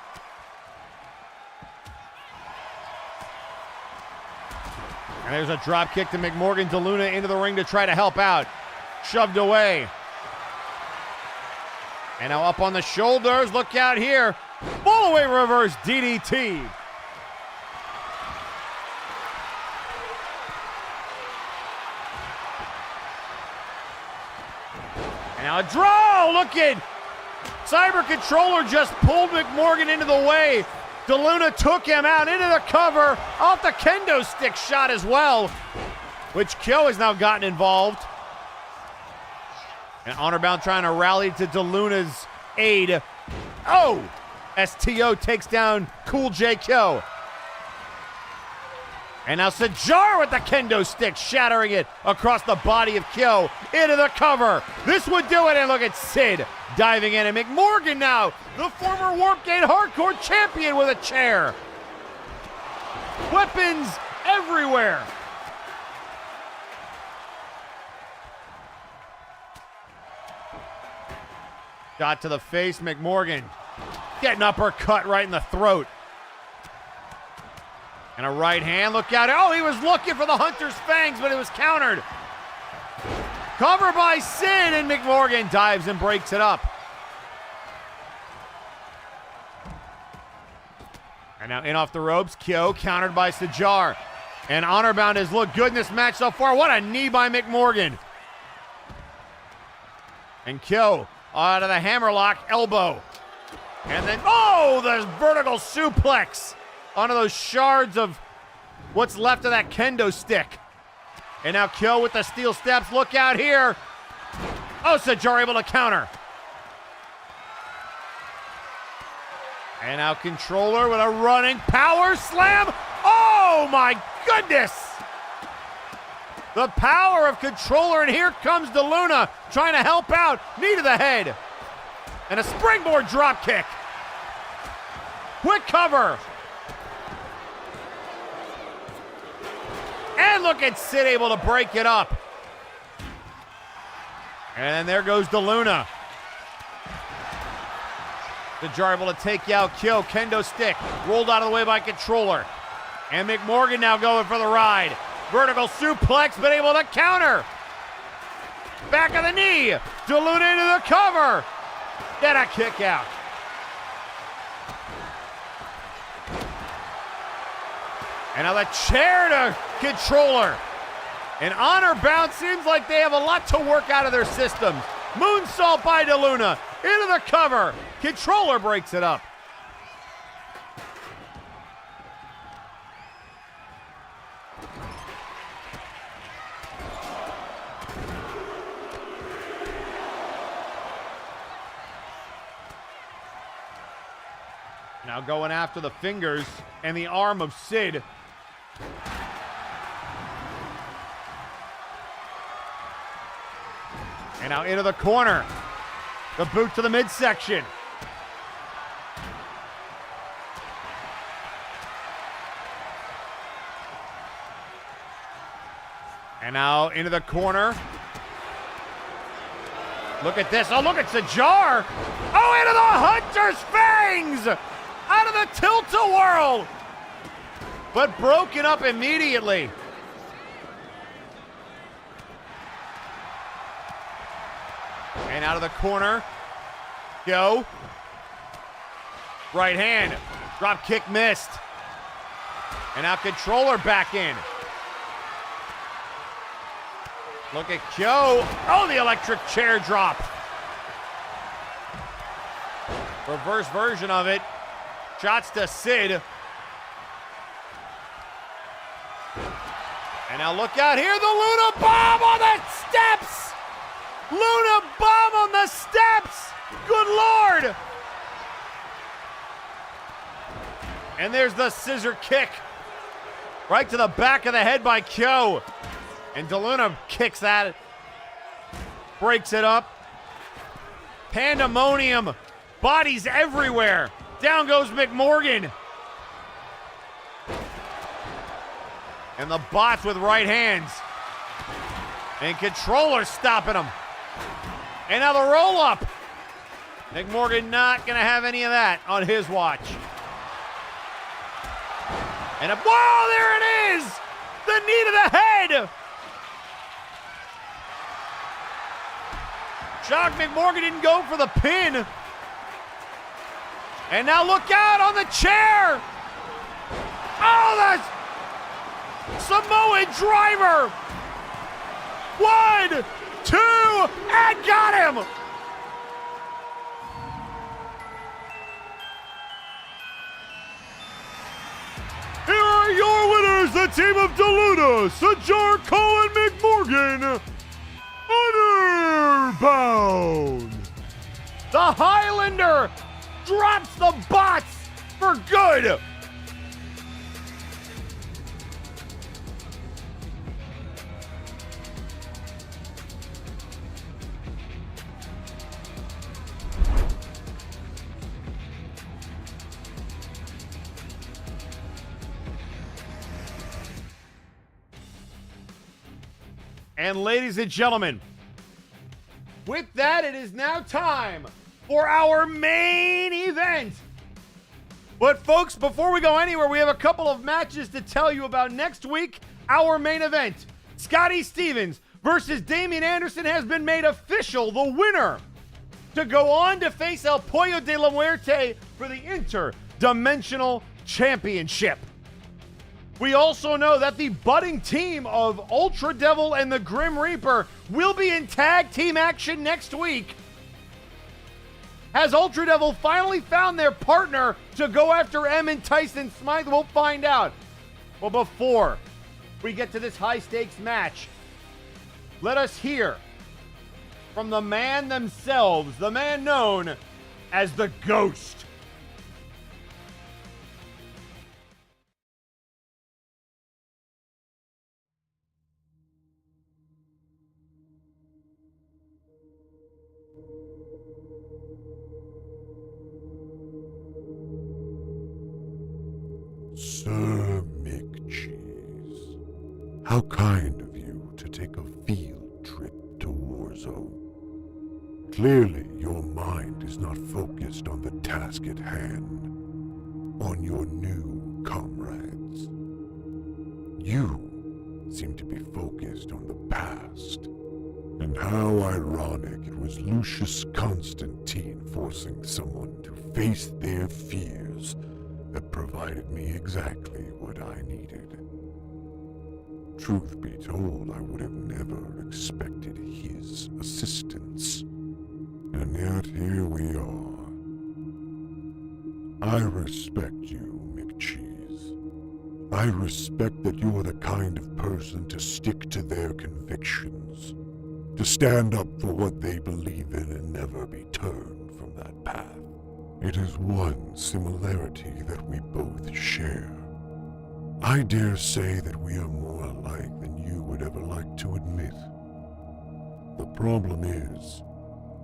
And there's a drop kick to McMorgan. DeLuna into the ring to try to help out. Shoved away. And now up on the shoulders. Look out here. Fall away reverse DDT. And now a draw. Look at Cyber Controller just pulled McMorgan into the way. DeLuna took him out into the cover, off the kendo stick shot as well, which Kyo has now gotten involved. And Honorbound trying to rally to DeLuna's aid. Oh! STO takes down Cool J Kyo. And now Sajar with the kendo stick, shattering it across the body of Kyo into the cover. This would do it, and look at Sid diving in. And McMorgan now, the former Warpgate Hardcore champion with a chair. Weapons everywhere. Shot to the face, McMorgan getting uppercut right in the throat. And a right hand, look out. Oh, he was looking for the Hunter's Fangs, but it was countered. Cover by Sid, and McMorgan dives and breaks it up. And now in off the ropes, Kyo countered by Sajar. And Honorbound has looked good in this match so far. What a knee by McMorgan. And Kyo out of the hammerlock elbow. And then, oh, the vertical suplex onto those shards of what's left of that kendo stick. And now Kyo with the steel steps. Look out here. Oh, Sajar able to counter. And now Controller with a running power slam. Oh, my goodness. The power of Controller, and here comes DeLuna trying to help out. Knee to the head. And a springboard drop kick. Quick cover. And look at Sid able to break it up. And there goes DeLuna. Sajar able to take out Kyo. Kendo stick rolled out of the way by Controller. And McMorgan now going for the ride. Vertical suplex, but able to counter. Back of the knee. DeLuna into the cover. Then a kick out. And now the chair to Controller. And Honorbound seems like they have a lot to work out of their systems. Moonsault by DeLuna. Into the cover. Controller breaks it up. Now Now going after the fingers and the arm of Sid. And now into the corner. The boot to the midsection. And now into the corner. Look at this. Oh, look, it's a jar. Oh, into the Hunter's fangs! Out of the tilt-a-whirl! But broken up immediately. And out of the corner. Go. Right hand. Drop kick missed. And now controller back in. Look at Kyo. Oh, the electric chair drop. Reverse version of it. Shots to Sid. And now look out here. The Luna Bomb on the steps. Luna Bomb on the steps. Good Lord. And there's the scissor kick. Right to the back of the head by Kyo. And DeLuna kicks that. Breaks it up. Pandemonium. Bodies everywhere. Down goes McMorgan. And the bots with right hands. And controller stopping them. And now the roll up. McMorgan not going to have any of that on his watch. And whoa, there it is! The knee to the head! Shock McMorgan didn't go for the pin. And now look out on the chair! Oh, the Samoan driver! 1, 2, and got him! Here are your winners, the team of DeLuna, Sajar, Cole, and McMorgan. Honor-bound. The Highlander drops the bots for good. And ladies and gentlemen, with that, it is now time for our main event. But folks, before we go anywhere, we have a couple of matches to tell you about next week. Our main event, Scotty Stevens versus Damian Anderson, has been made official the winner to go on to face El Pollo de la Muerte for the Interdimensional Championship. We also know that the budding team of Ultra Devil and the Grim Reaper will be in tag team action next week. Has Ultra Devil finally found their partner to go after M and Tyson Smythe? We'll find out. Well, before we get to this high-stakes match, let us hear from the man themselves, the man known as the Ghost. Sir McCheese, how kind of you to take a field trip to Warzone. Clearly, your mind is not focused on the task at hand, on your new comrades. You seem to be focused on the past, and how ironic it was Lucius Constantine forcing someone to face their fears that provided me exactly what I needed. Truth be told, I would have never expected his assistance. And yet here we are. I respect you, McCheese. I respect that you're the kind of person to stick to their convictions, to stand up for what they believe in and never be turned from that path. It is one similarity that we both share. I dare say that we are more alike than you would ever like to admit. The problem is,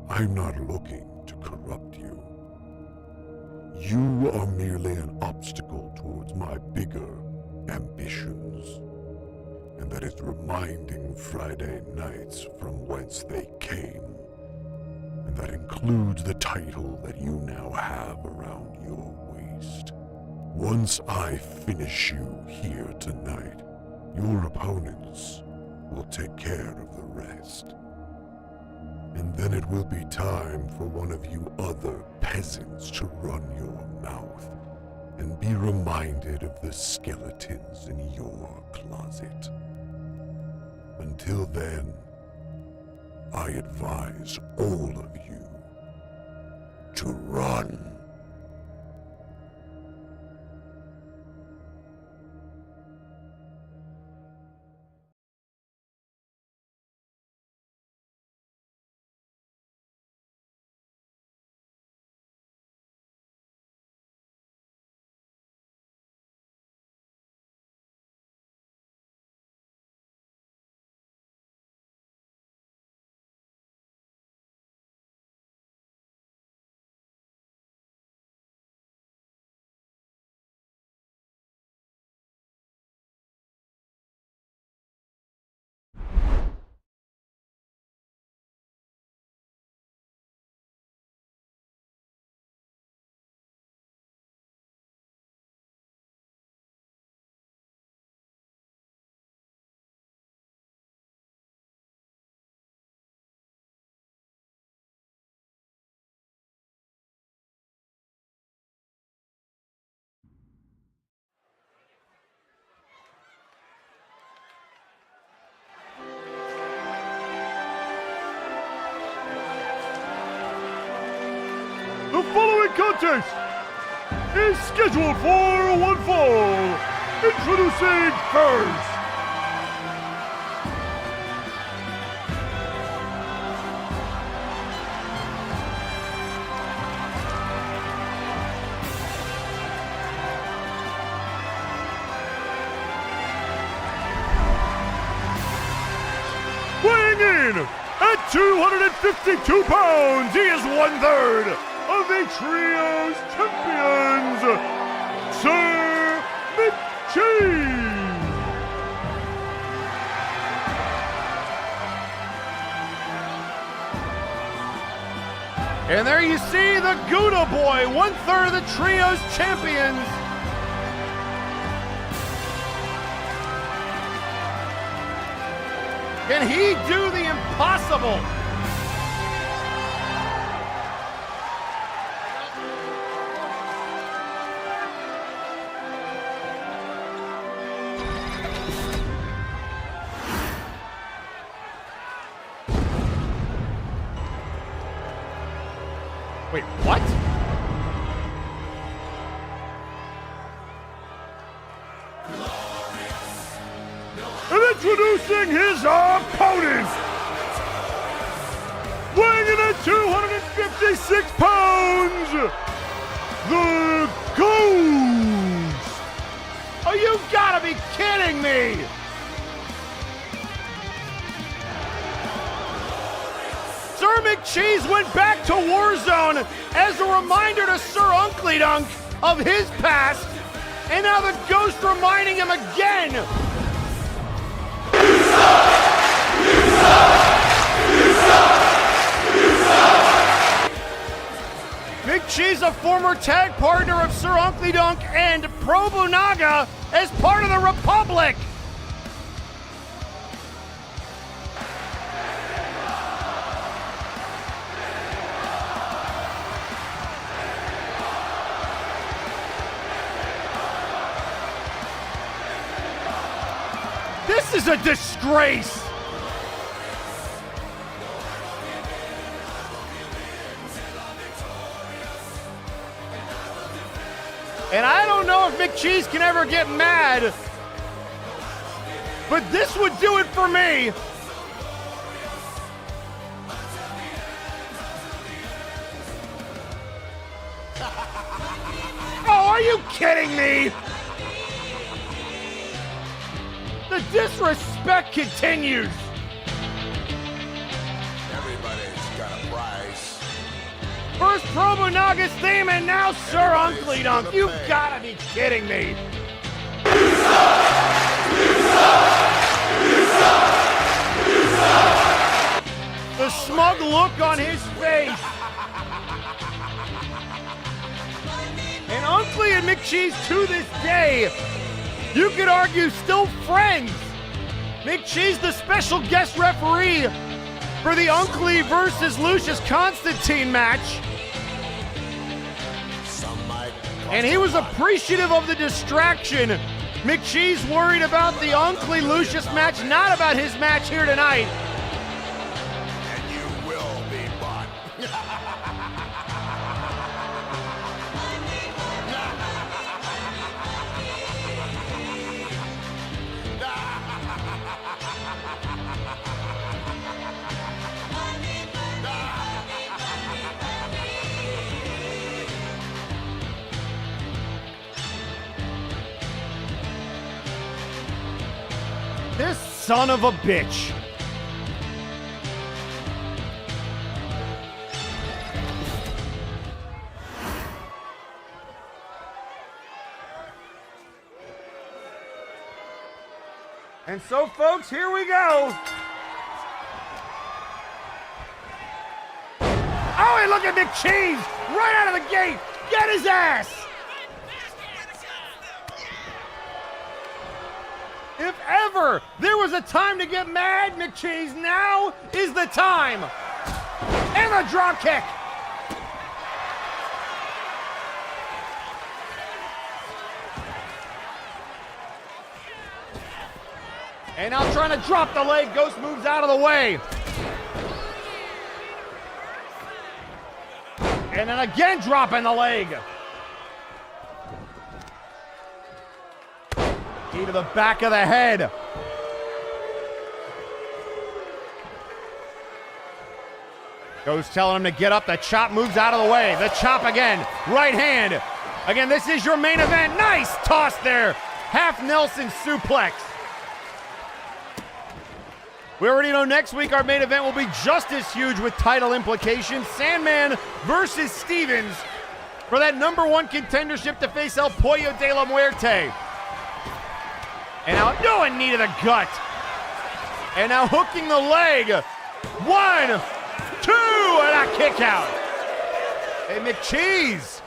I'm not looking to corrupt you. You are merely an obstacle towards my bigger ambitions. And that is reminding Friday nights from whence they came. And that includes the title that you now have around your waist. Once I finish you here tonight, your opponents will take care of the rest. And then it will be time for one of you other peasants to run your mouth and be reminded of the skeletons in your closet. Until then, I advise all of you to run. The following contest is scheduled for one fall. Introducing first, weighing in at 252 pounds, he is 1/3 of the Trio's champions, Sir McChee. And there you see the Gouda Boy, 1/3 of the Trio's champions. Can he do the impossible? Wait, what? And introducing his opponent, weighing in at 256 pounds, the Ghost! Oh, you gotta be kidding me! Sir McCheese went back to Warzone as a reminder to Sir Uncle Dunk of his past, and now the Ghost reminding him again. McCheese, a former tag partner of Sir Uncle Dunk and Probunaga as part of the Republic. This is a disgrace! And I don't know if McCheese can ever get mad, but this would do it for me. Are you kidding me? The disrespect continues. Everybody's got a price. First Probonaga's theme, and now Sir Uncle Dunk. You've got to be kidding me. The smug look on his face. And Uncle and McCheese to this day, you could argue, still friends. McCheese, the special guest referee for the Uncle versus Lucius Constantine match. And he was appreciative of the distraction. McCheese worried about the Uncle Lucius match, not about his match here tonight. And you will be bought. This son of a bitch. And so, folks, here we go. Oh, and look at McCheese right out of the gate. Get his ass. If ever there was a time to get mad, McCheese, now is the time. And the drop kick. And now trying to drop the leg. Ghost moves out of the way. And then again dropping the leg. Knee to the back of the head. Ghost telling him to get up. The chop moves out of the way. The chop again. Right hand. Again, this is your main event. Nice toss there. Half Nelson suplex. We already know next week our main event will be just as huge with title implications. Sandman versus Stevens for that #1 contendership to face El Pollo de la Muerte. And now doing knee to the gut. And now hooking the leg. 1, 2, and a kick out. Hey, McCheese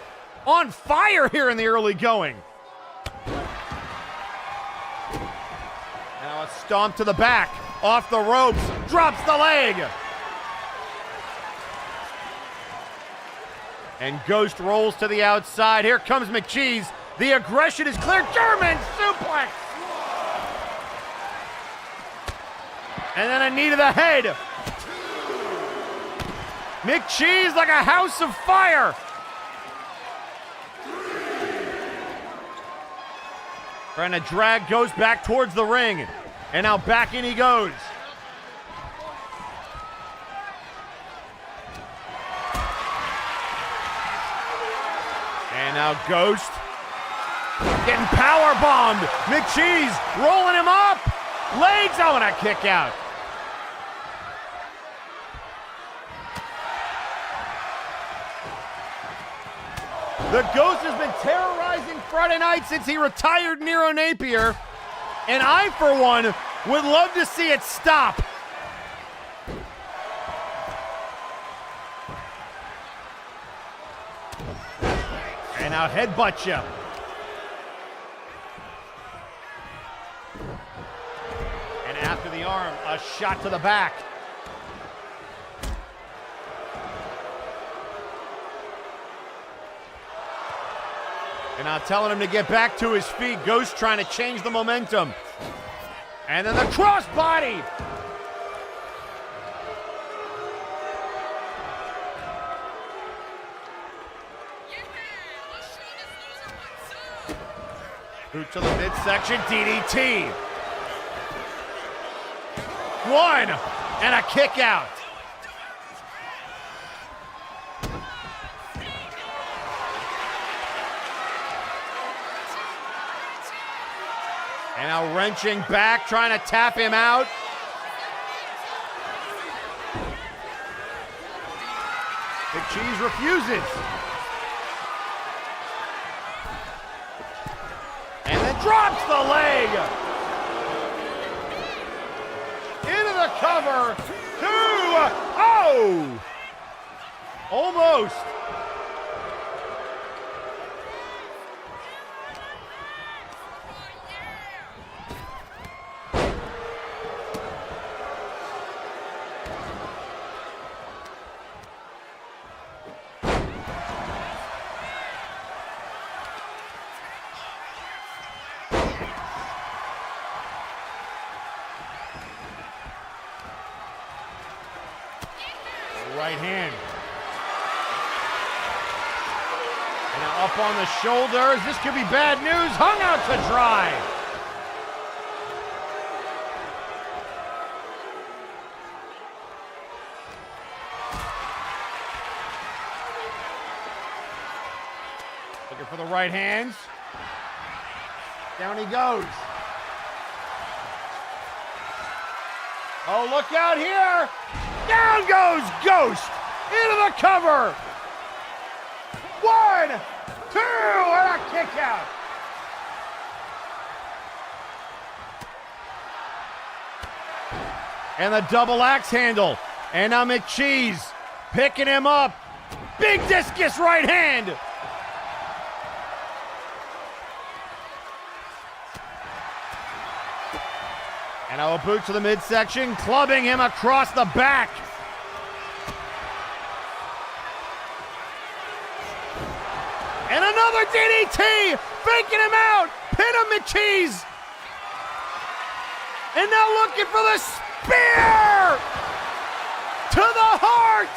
on fire here in the early going. Now a stomp to the back. Off the ropes, drops the leg. And Ghost rolls to the outside. Here comes McCheese. The aggression is clear. German suplex. And then a knee to the head. McCheese like a house of fire. Trying to drag Ghost back towards the ring. And now back in he goes. And now Ghost getting power bombed. McCheese rolling him up. Legs, oh, and a kick out. The Ghost has been terrorizing Friday night since he retired Nero Napier. And I, for one, would love to see it stop. And now headbutt you. And after the arm, a shot to the back. And now telling him to get back to his feet. Ghost trying to change the momentum. And then the crossbody. Boot to the midsection, DDT. 1, and a kick out. And now wrenching back, trying to tap him out. Big Cheese refuses. And then drops the leg. Into the cover. 2-0. Almost. Right hand. And now up on the shoulders. This could be bad news. Hung out to dry. Looking for the right hands. Down he goes. Oh, look out here. Down goes Ghost into the cover. 1, 2, and a kick out. And the double axe handle. And now McCheese picking him up. Big discus right hand. And now a boot to the midsection, clubbing him across the back. And another DDT, faking him out, pin him McCheese. And now looking for the spear to the heart.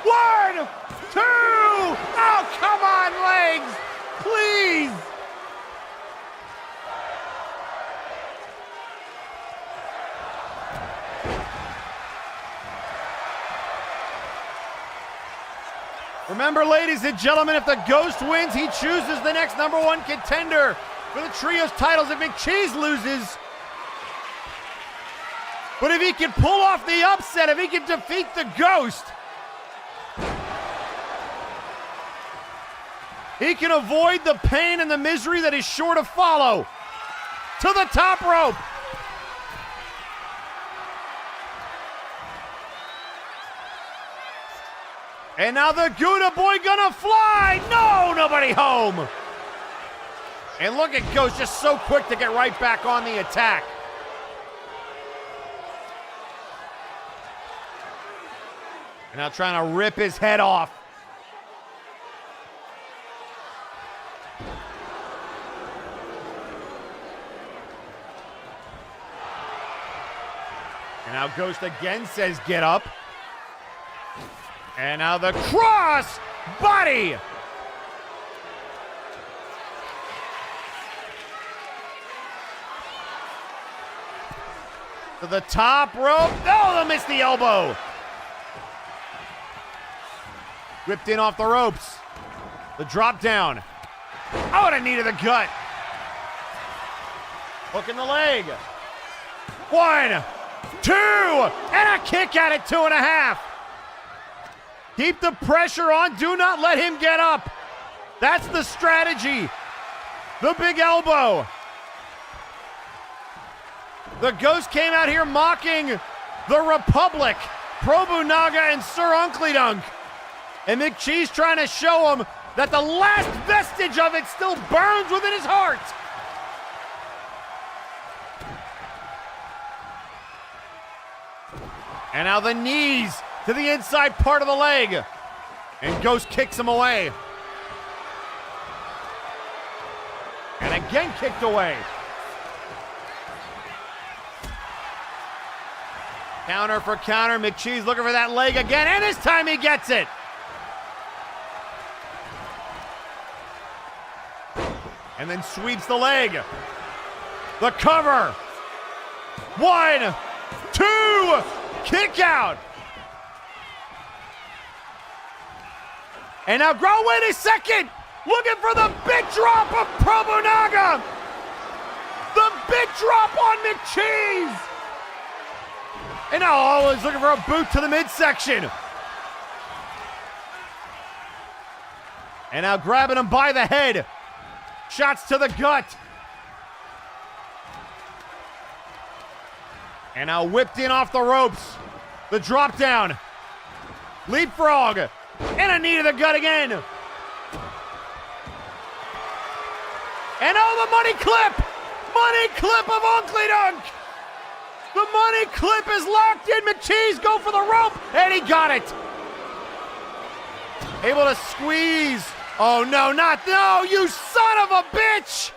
1, 2, oh, come on, legs, please. Remember, ladies and gentlemen, if the Ghost wins, he chooses the next #1 contender for the Trios titles if McCheese loses. But if he can pull off the upset, if he can defeat the Ghost, he can avoid the pain and the misery that is sure to follow. To the top rope. And now the Gouda boy gonna fly. No, nobody home. And look at Ghost, just so quick to get right back on the attack. And now trying to rip his head off. And now Ghost again says get up. And now the cross body. To the top rope. Oh, they'll miss the elbow. Ripped in off the ropes. The drop down. Oh, and a knee to the gut. Hook in the leg. 1, 2, and a kick at it, 2.5. Keep the pressure on. Do not let him get up. That's the strategy. The big elbow. The Ghost came out here mocking the Republic, Probu Naga and Sir Uncle Dunk. And McCheese trying to show him that the last vestige of it still burns within his heart. And now the knees to the inside part of the leg. And Ghost kicks him away. And again kicked away. Counter for counter. McCheese looking for that leg again. And this time he gets it. And then sweeps the leg. The cover. 1, 2, kick out. And now, wait a second. Looking for the big drop of Probu Naga. drop on McCheese! And now he's looking for a boot to the midsection. And now grabbing him by the head. Shots to the gut. And now whipped in off the ropes. The drop down. Leapfrog. And a knee to the gut again. And the money clip. Money clip of Uncle Dunk. The money clip is locked in. McCheese go for the rope. And he got it. Able to squeeze. Oh, no, no, you son of a bitch!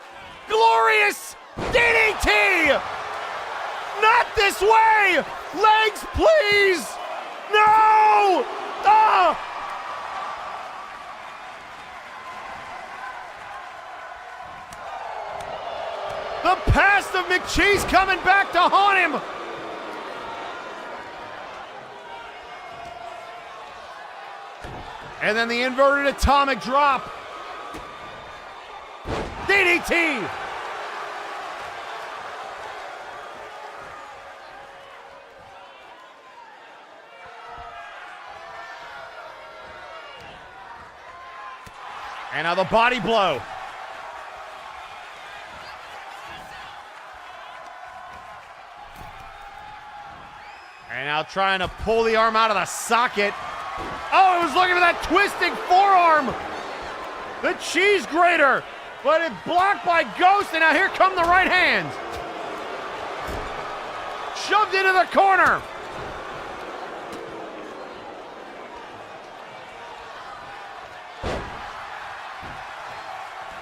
Glorious DDT! Not this way! Legs, please! No! Ah! The past of McCheese coming back to haunt him! And then the inverted atomic drop. DDT! And now the body blow. And now trying to pull the arm out of the socket. Oh, it was looking for that twisting forearm. The cheese grater. But it's blocked by Ghost, and now here come the right hands. Shoved into the corner.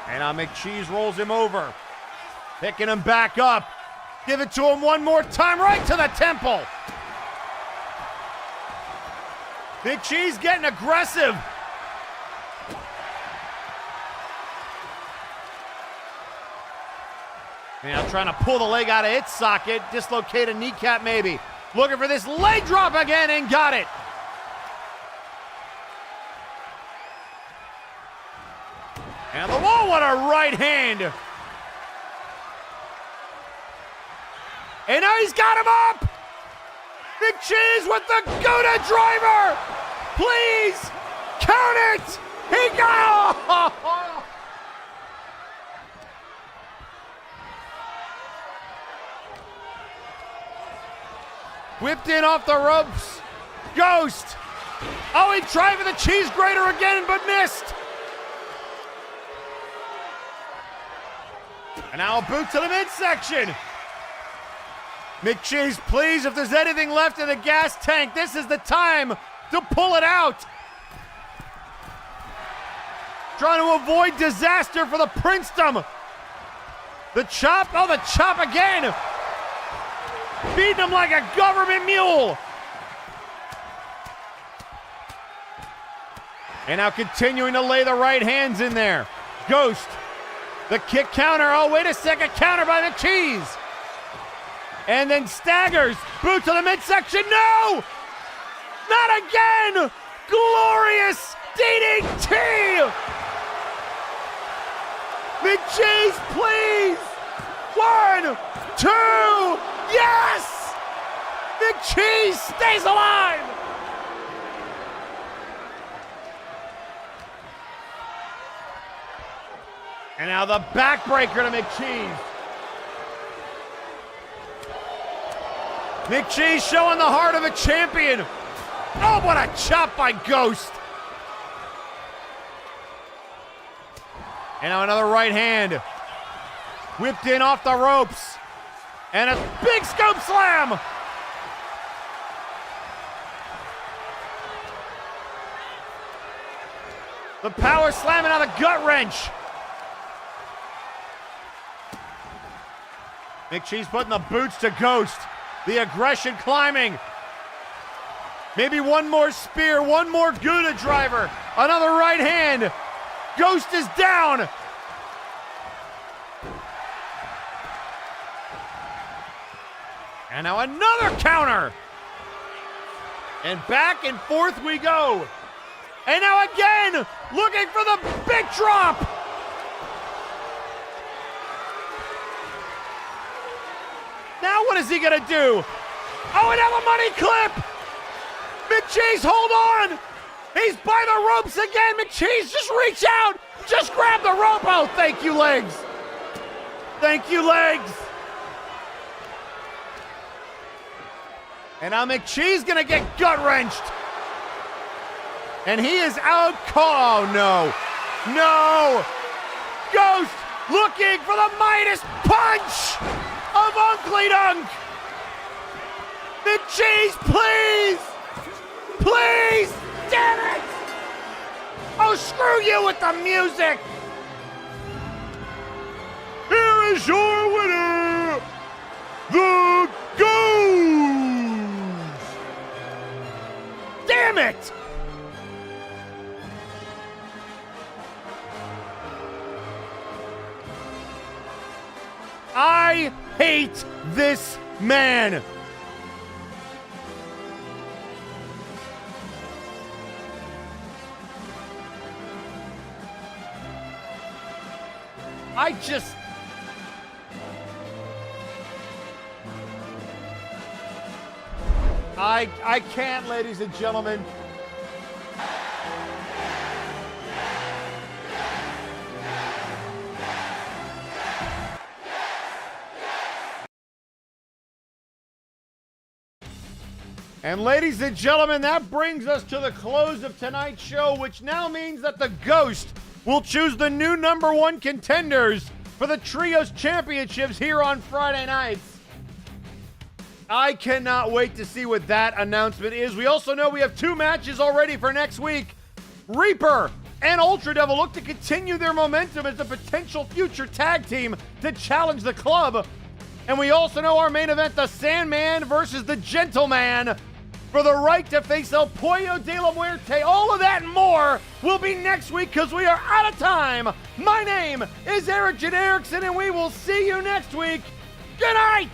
And now McCheese rolls him over. Picking him back up. Give it to him one more time, right to the temple. McCheese getting aggressive. Now trying to pull the leg out of its socket. Dislocate a kneecap maybe. Looking for this leg drop again and got it. And whoa, what a right hand. And now he's got him up. McCheese with the Gouda driver! Please! Count it! He got it! Whipped in off the ropes. Ghost! Oh, he tried for the cheese grater again, but missed! And now a boot to the midsection. McCheese, please, if there's anything left in the gas tank, this is the time to pull it out. Trying to avoid disaster for the princedom. The chop, oh, the chop again. Beating him like a government mule. And now continuing to lay the right hands in there. Ghost, the kick counter, oh, wait a second, counter by McCheese. And then staggers, boot to the midsection, no! Not again! Glorious DDT! McCheese, please! 1, 2, yes! McCheese stays alive! And now the backbreaker to McCheese. McCheese showing the heart of a champion. Oh, what a chop by Ghost. And now another right hand. Whipped in off the ropes. And a big scoop slam. The power slamming out of the gut wrench. McCheese putting the boots to Ghost. The aggression climbing. Maybe one more spear, one more Gouda driver. Another right hand. Ghost is down. And now another counter. And back and forth we go. And now again, looking for the big drop. Now what is he gonna do? Oh, another money clip! McCheese, hold on! He's by the ropes again! McCheese, just reach out! Just grab the rope! Oh, thank you, legs! Thank you, legs! And now McCheese gonna get gut-wrenched! And he is out cold. Oh, no. No! Ghost looking for the Midas punch of Uncle Dunk! McCheese, please! Please! Damn it! Oh, screw you with the music! Here is your winner, the Ghost! Damn it! I hate this man. I can't, ladies and gentlemen. And ladies and gentlemen, that brings us to the close of tonight's show, which now means that the Ghost will choose the new #1 contenders for the Trios Championships here on Friday nights. I cannot wait to see what that announcement is. We also know we have 2 matches already for next week. Reaper and Ultra Devil look to continue their momentum as a potential future tag team to challenge the club. And we also know our main event, the Sandman versus the Gentleman, for the right to face El Pollo de la Muerte. All of that and more will be next week because we are out of time. My name is Eric J. Erickson, and we will see you next week. Good night!